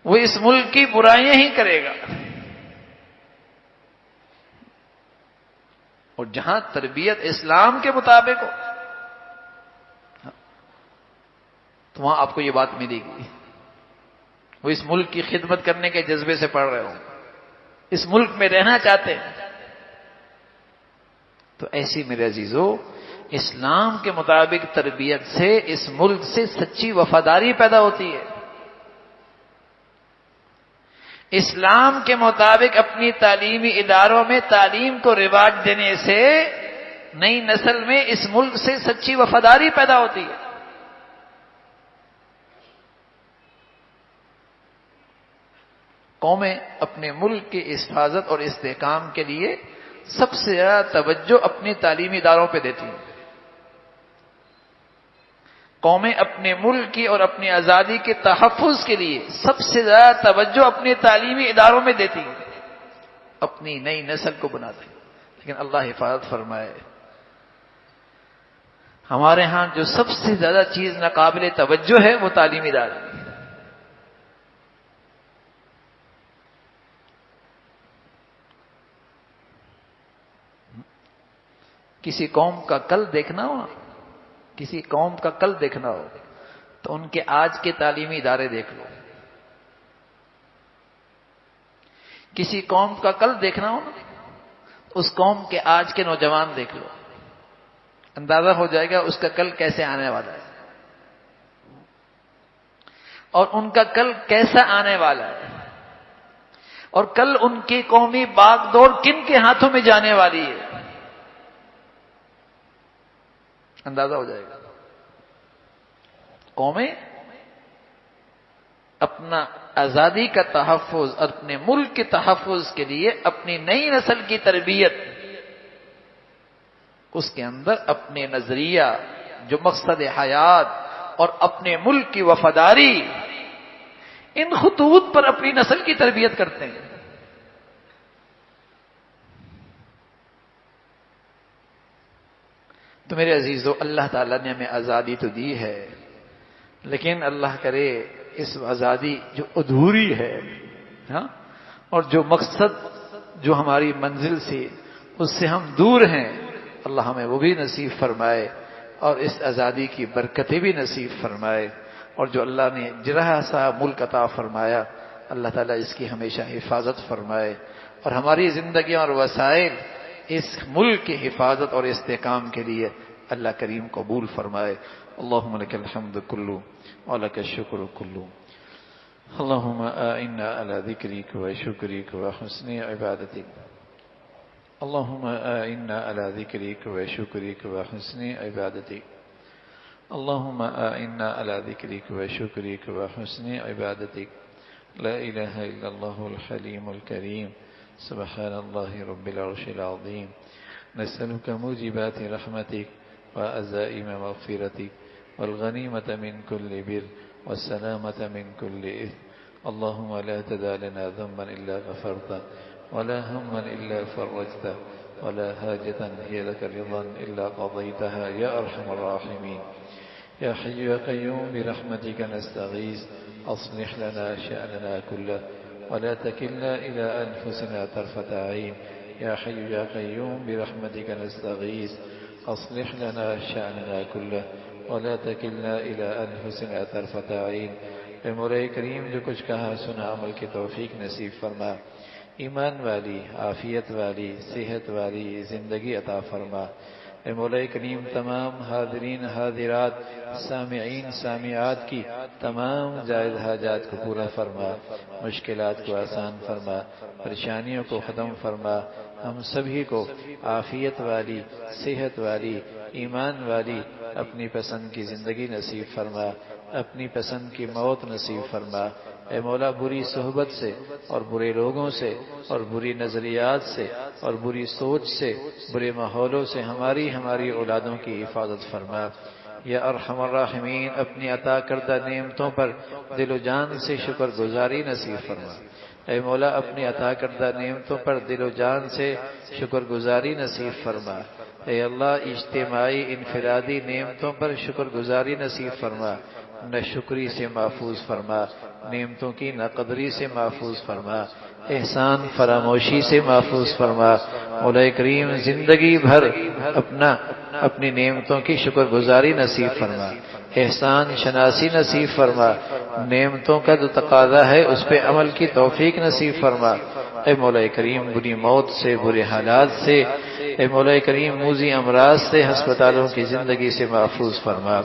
وہ اس ملک کی برائیاں ہی کرے گا۔ اور جہاں تربیت اسلام کے مطابق ہو تو وہاں آپ کو یہ بات ملے گی، وہ اس ملک کی خدمت کرنے کے جذبے سے پڑھ رہے ہوں، اس ملک میں رہنا چاہتے ہیں۔ تو ایسی میرے عزیزو، اسلام کے مطابق تربیت سے اس ملک سے سچی وفاداری پیدا ہوتی ہے. اسلام کے مطابق اپنی تعلیمی اداروں میں تعلیم کو رواج دینے سے نئی نسل میں اس ملک سے سچی وفاداری پیدا ہوتی ہے. قومیں اپنے ملک کی حفاظت اور استحکام کے لیے سب سے زیادہ توجہ اپنی تعلیمی اداروں پہ دیتی ہیں. قومیں اپنے ملک کی اور اپنی آزادی کے تحفظ کے لیے سب سے زیادہ توجہ اپنے تعلیمی اداروں میں دیتی ہیں، اپنی نئی نسل کو بناتی ہیں. لیکن اللہ حفاظت فرمائے، ہمارے ہاں جو سب سے زیادہ چیز ناقابل توجہ ہے وہ تعلیمی ادارے. کسی قوم کا کل دیکھنا ہو، کسی قوم کا کل دیکھنا ہو تو ان کے آج کے تعلیمی ادارے دیکھ لو. کسی قوم کا کل دیکھنا ہو اس قوم کے آج کے نوجوان دیکھ لو، اندازہ ہو جائے گا اس کا کل کیسے آنے والا ہے اور ان کا کل کیسا آنے والا ہے، اور کل ان کی قومی باغ دوڑ کن کے ہاتھوں میں جانے والی ہے، اندازہ ہو جائے گا. قومیں اپنا آزادی کا تحفظ اور اپنے ملک کے تحفظ کے لیے اپنی نئی نسل کی تربیت، اس کے اندر اپنے نظریہ جو مقصد حیات اور اپنے ملک کی وفاداری، ان خطوط پر اپنی نسل کی تربیت کرتے ہیں. تو میرے عزیزو، اللہ تعالیٰ نے ہمیں آزادی تو دی ہے، لیکن اللہ کرے اس آزادی جو ادھوری ہے اور جو مقصد جو ہماری منزل سے اس سے ہم دور ہیں، اللہ ہمیں وہ بھی نصیب فرمائے اور اس آزادی کی برکتیں بھی نصیب فرمائے. اور جو اللہ نے جرح سا ملک عطا فرمایا، اللہ تعالیٰ اس کی ہمیشہ حفاظت فرمائے اور ہماری زندگیاں اور وسائل اس ملک کی حفاظت اور استحکام کے لیے اللہ کریم قبول فرمائے. اللہم لک الحمد کلو ولک الشکر کلو. اللہم اعنا علی ذکرک و شکرک و حسن عبادتک. اللہم اعنا علی ذکرک و شکرک و حسن عبادتک. اللہم اعنا علی ذکرک و شکرک و حسن عبادتک. لا الہ الا اللہ الحلیم الکریم سبحان اللہ رب العرش العظیم. نسألك موجبات رحمتك وعزائم مغفرتك والغنيمة من كل بر والسلامة من كل إثم. اللهم لا تدع لنا ذنبا إلا غفرته ولا هما إلا فرجته ولا حاجة هي لك رضا إلا قضيتها يا أرحم الراحمين. يا حي يا قيوم برحمتك نستغيث أصلح لنا شأننا كله ولا تكلنا إلى أنفسنا طرفة عين. يا حي يا قيوم برحمتك نستغيث أصلح لنا شأننا كله ولا تكلنا إلى أنفسنا طرفة عين. اے مولا کریم، جو کچھ کہا سنا عمل کی توفیق نصیب فرما. ایمان والی، عافیت والی، صحت والی زندگی عطا فرما. اے مولا کریم، تمام حاضرین حاضرات، سامعین سامعات کی تمام جائز حاجات کو پورا فرما، مشکلات کو آسان فرما، پریشانیوں کو ختم فرما. ہم سبھی کو عافیت والی، صحت والی، ایمان والی اپنی پسند کی زندگی نصیب فرما، اپنی پسند کی موت نصیب فرما. اے مولا، بری صحبت سے اور برے لوگوں سے اور بری نظریات سے اور بری سوچ سے، برے ماحولوں سے ہماری اولادوں کی حفاظت فرما. یا ارحم الراحمین، اپنی عطا کردہ نعمتوں پر دل و جان سے شکر گزاری نصیب فرما. اے مولا، اپنی عطا کردہ نعمتوں پر دل و جان سے شکر گزاری نصیب فرما. اے اللہ، اجتماعی انفرادی نعمتوں پر شکر گزاری نصیب فرما. نہ شکری سے محفوظ فرما، نعمتوں کی نہ قدری سے محفوظ فرما، احسان فراموشی سے محفوظ فرما. مولا کریم، زندگی بھر اپنی نعمتوں کی شکر گزاری نصیب فرما. احسان شناسی نصیب فرما، نعمتوں کا جو تقاضا ہے اس پہ عمل کی توفیق نصیب فرما۔ اے مولا کریم بری موت سے، برے حالات سے، اے مولا کریم موذی امراض سے، ہسپتالوں کی زندگی سے محفوظ فرما۔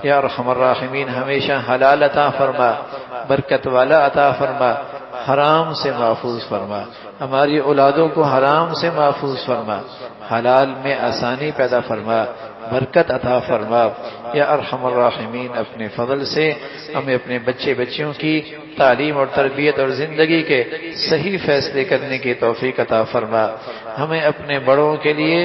یا ارحم الراحمین ہمیشہ حلال عطا فرما، برکت والا عطا فرما، حرام سے محفوظ فرما، ہماری اولادوں کو حرام سے محفوظ فرما، حلال میں آسانی پیدا فرما، برکت عطا فرما۔ یا ارحم الراحمین اپنے فضل سے ہمیں اپنے بچے بچیوں کی تعلیم اور تربیت اور زندگی کے صحیح فیصلے کرنے کی توفیق عطا فرما، ہمیں اپنے بڑوں کے لیے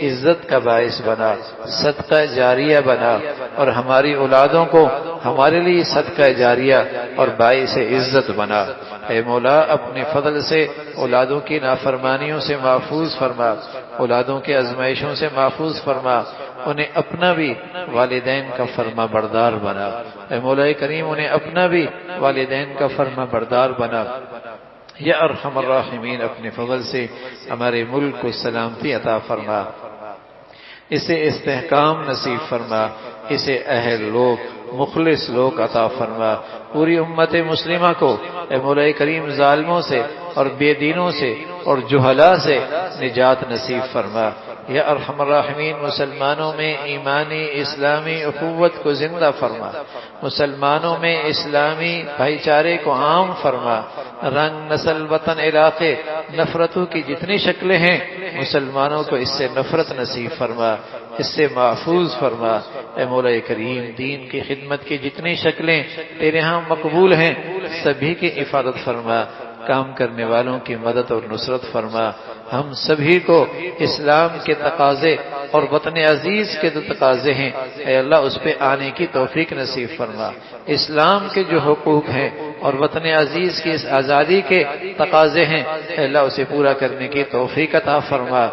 عزت کا باعث بنا، صدقہ جاریہ بنا، اور ہماری اولادوں کو ہمارے لیے صدقہ جاریہ اور باعث عزت بنا۔ اے مولا اپنے فضل سے اولادوں کی نافرمانیوں سے محفوظ فرما، اولادوں کے آزمائشوں سے محفوظ فرما، انہیں اپنا بھی والدین کا فرما بردار بنا۔ اے مولا کریم انہیں اپنا بھی والدین کا فرما بردار بنا۔ یا ارحم الراحمین اپنے فضل سے ہمارے ملک کو سلامتی عطا فرما، اسے استحکام نصیب فرما، اسے اہل لوگ مخلص لوگ عطا فرما، پوری امت مسلمہ کو اے مولا کریم ظالموں سے اور بے دینوں سے اور جہلاء سے نجات نصیب فرما۔ یا ارحم الراحمین مسلمانوں میں ایمانی اسلامی اخوت کو زندہ فرما، مسلمانوں میں اسلامی بھائی چارے کو عام فرما، رنگ نسل وطن علاقے نفرتوں کی جتنی شکلیں ہیں مسلمانوں کو اس سے نفرت نصیب فرما، اس سے محفوظ فرما۔ اے مولا کریم دین کی خدمت کی جتنی شکلیں تیرے ہاں مقبول ہیں سبھی کی حفاظت فرما، کام کرنے والوں کی مدد اور نصرت فرما، ہم سبھی کو اسلام کے تقاضے اور وطن عزیز کے جو تقاضے ہیں اے اللہ اس پہ آنے کی توفیق نصیب فرما، اسلام کے جو حقوق ہیں اور وطن عزیز کی اس آزادی کے تقاضے ہیں اے اللہ اسے پورا کرنے کی توفیق عطا فرما۔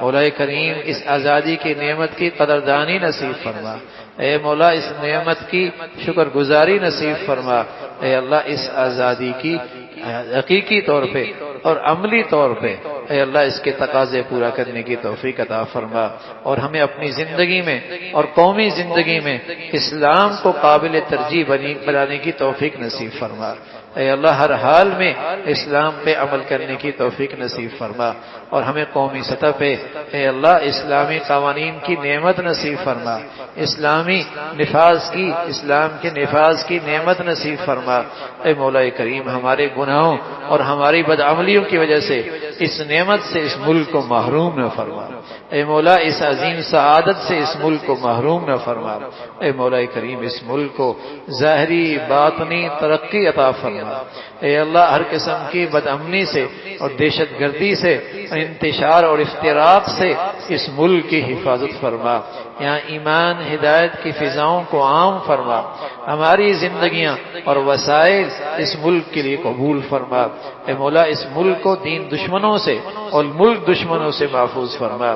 مولا کریم اس آزادی کی نعمت کی قدردانی نصیب فرما، اے مولا اس نعمت کی شکر گزاری نصیب فرما، اے اللہ اس آزادی کی حقیقی طور پہ اور عملی طور پہ اے اللہ اس کے تقاضے پورا کرنے کی توفیق عطا فرما، اور ہمیں اپنی زندگی میں اور قومی زندگی میں اسلام کو قابل ترجیح بنانے کی توفیق نصیب فرما۔ اے اللہ ہر حال میں اسلام پہ عمل کرنے کی توفیق نصیب فرما، اور ہمیں قومی سطح پہ اے اللہ اسلامی قوانین کی نعمت نصیب فرما، اسلامی اسلام کے نفاذ کی نعمت نصیب فرما۔ اے مولا کریم ہمارے گناہوں اور ہماری بدعملیوں کی وجہ سے اس نعمت سے اس ملک کو محروم نہ فرما، اے مولا اس عظیم سعادت سے اس ملک کو محروم نہ فرما، اے مولا کریم اس ملک کو ظاہری باطنی ترقی عطا فرما، اے اللہ ہر قسم کی بدامنی سے اور دہشت گردی سے انتشار اور افتراق سے اس ملک کی حفاظت فرما، یہاں ایمان ہدایت کی فضاؤں کو عام فرما، ہماری زندگیاں اور وسائل اس ملک کے لیے قبول فرما، اے مولا اس ملک کو دین دشمنوں سے اور ملک دشمنوں سے محفوظ فرما،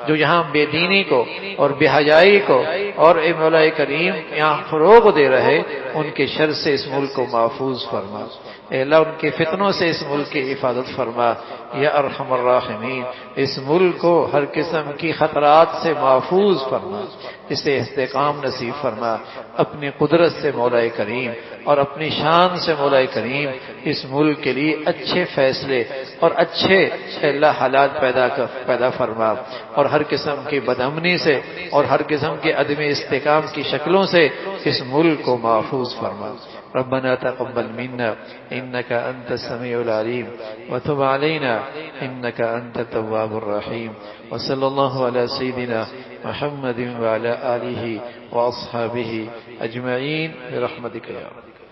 جو یہاں بے دینی کو اور بے حیائی کو اور اے مولا کریم یہاں فروغ دے رہے ان کے شر سے اس ملک کو محفوظ فرما، اے اللہ ان کے فتنوں سے اس ملک کی حفاظت فرما۔ یا ارحم الراحمین اس ملک کو ہر قسم کی خطرات سے محفوظ فرما، اسے استحکام نصیب فرما، اپنی قدرت سے مولا کریم اور اپنی شان سے مولا کریم اس ملک کے لیے اچھے فیصلے اور اچھے اللہ حالات پیدا فرما، اور ہر قسم کی بدامنی سے اور ہر قسم کے عدم استحکام کی شکلوں سے اس ملک کو محفوظ فرما۔ ربنا تقبل منا انك انت السميع العليم وتب علينا انك انت التواب الرحيم، وصلى الله على سيدنا محمد وعلى آله واصحابه اجمعين برحمتك يا رب۔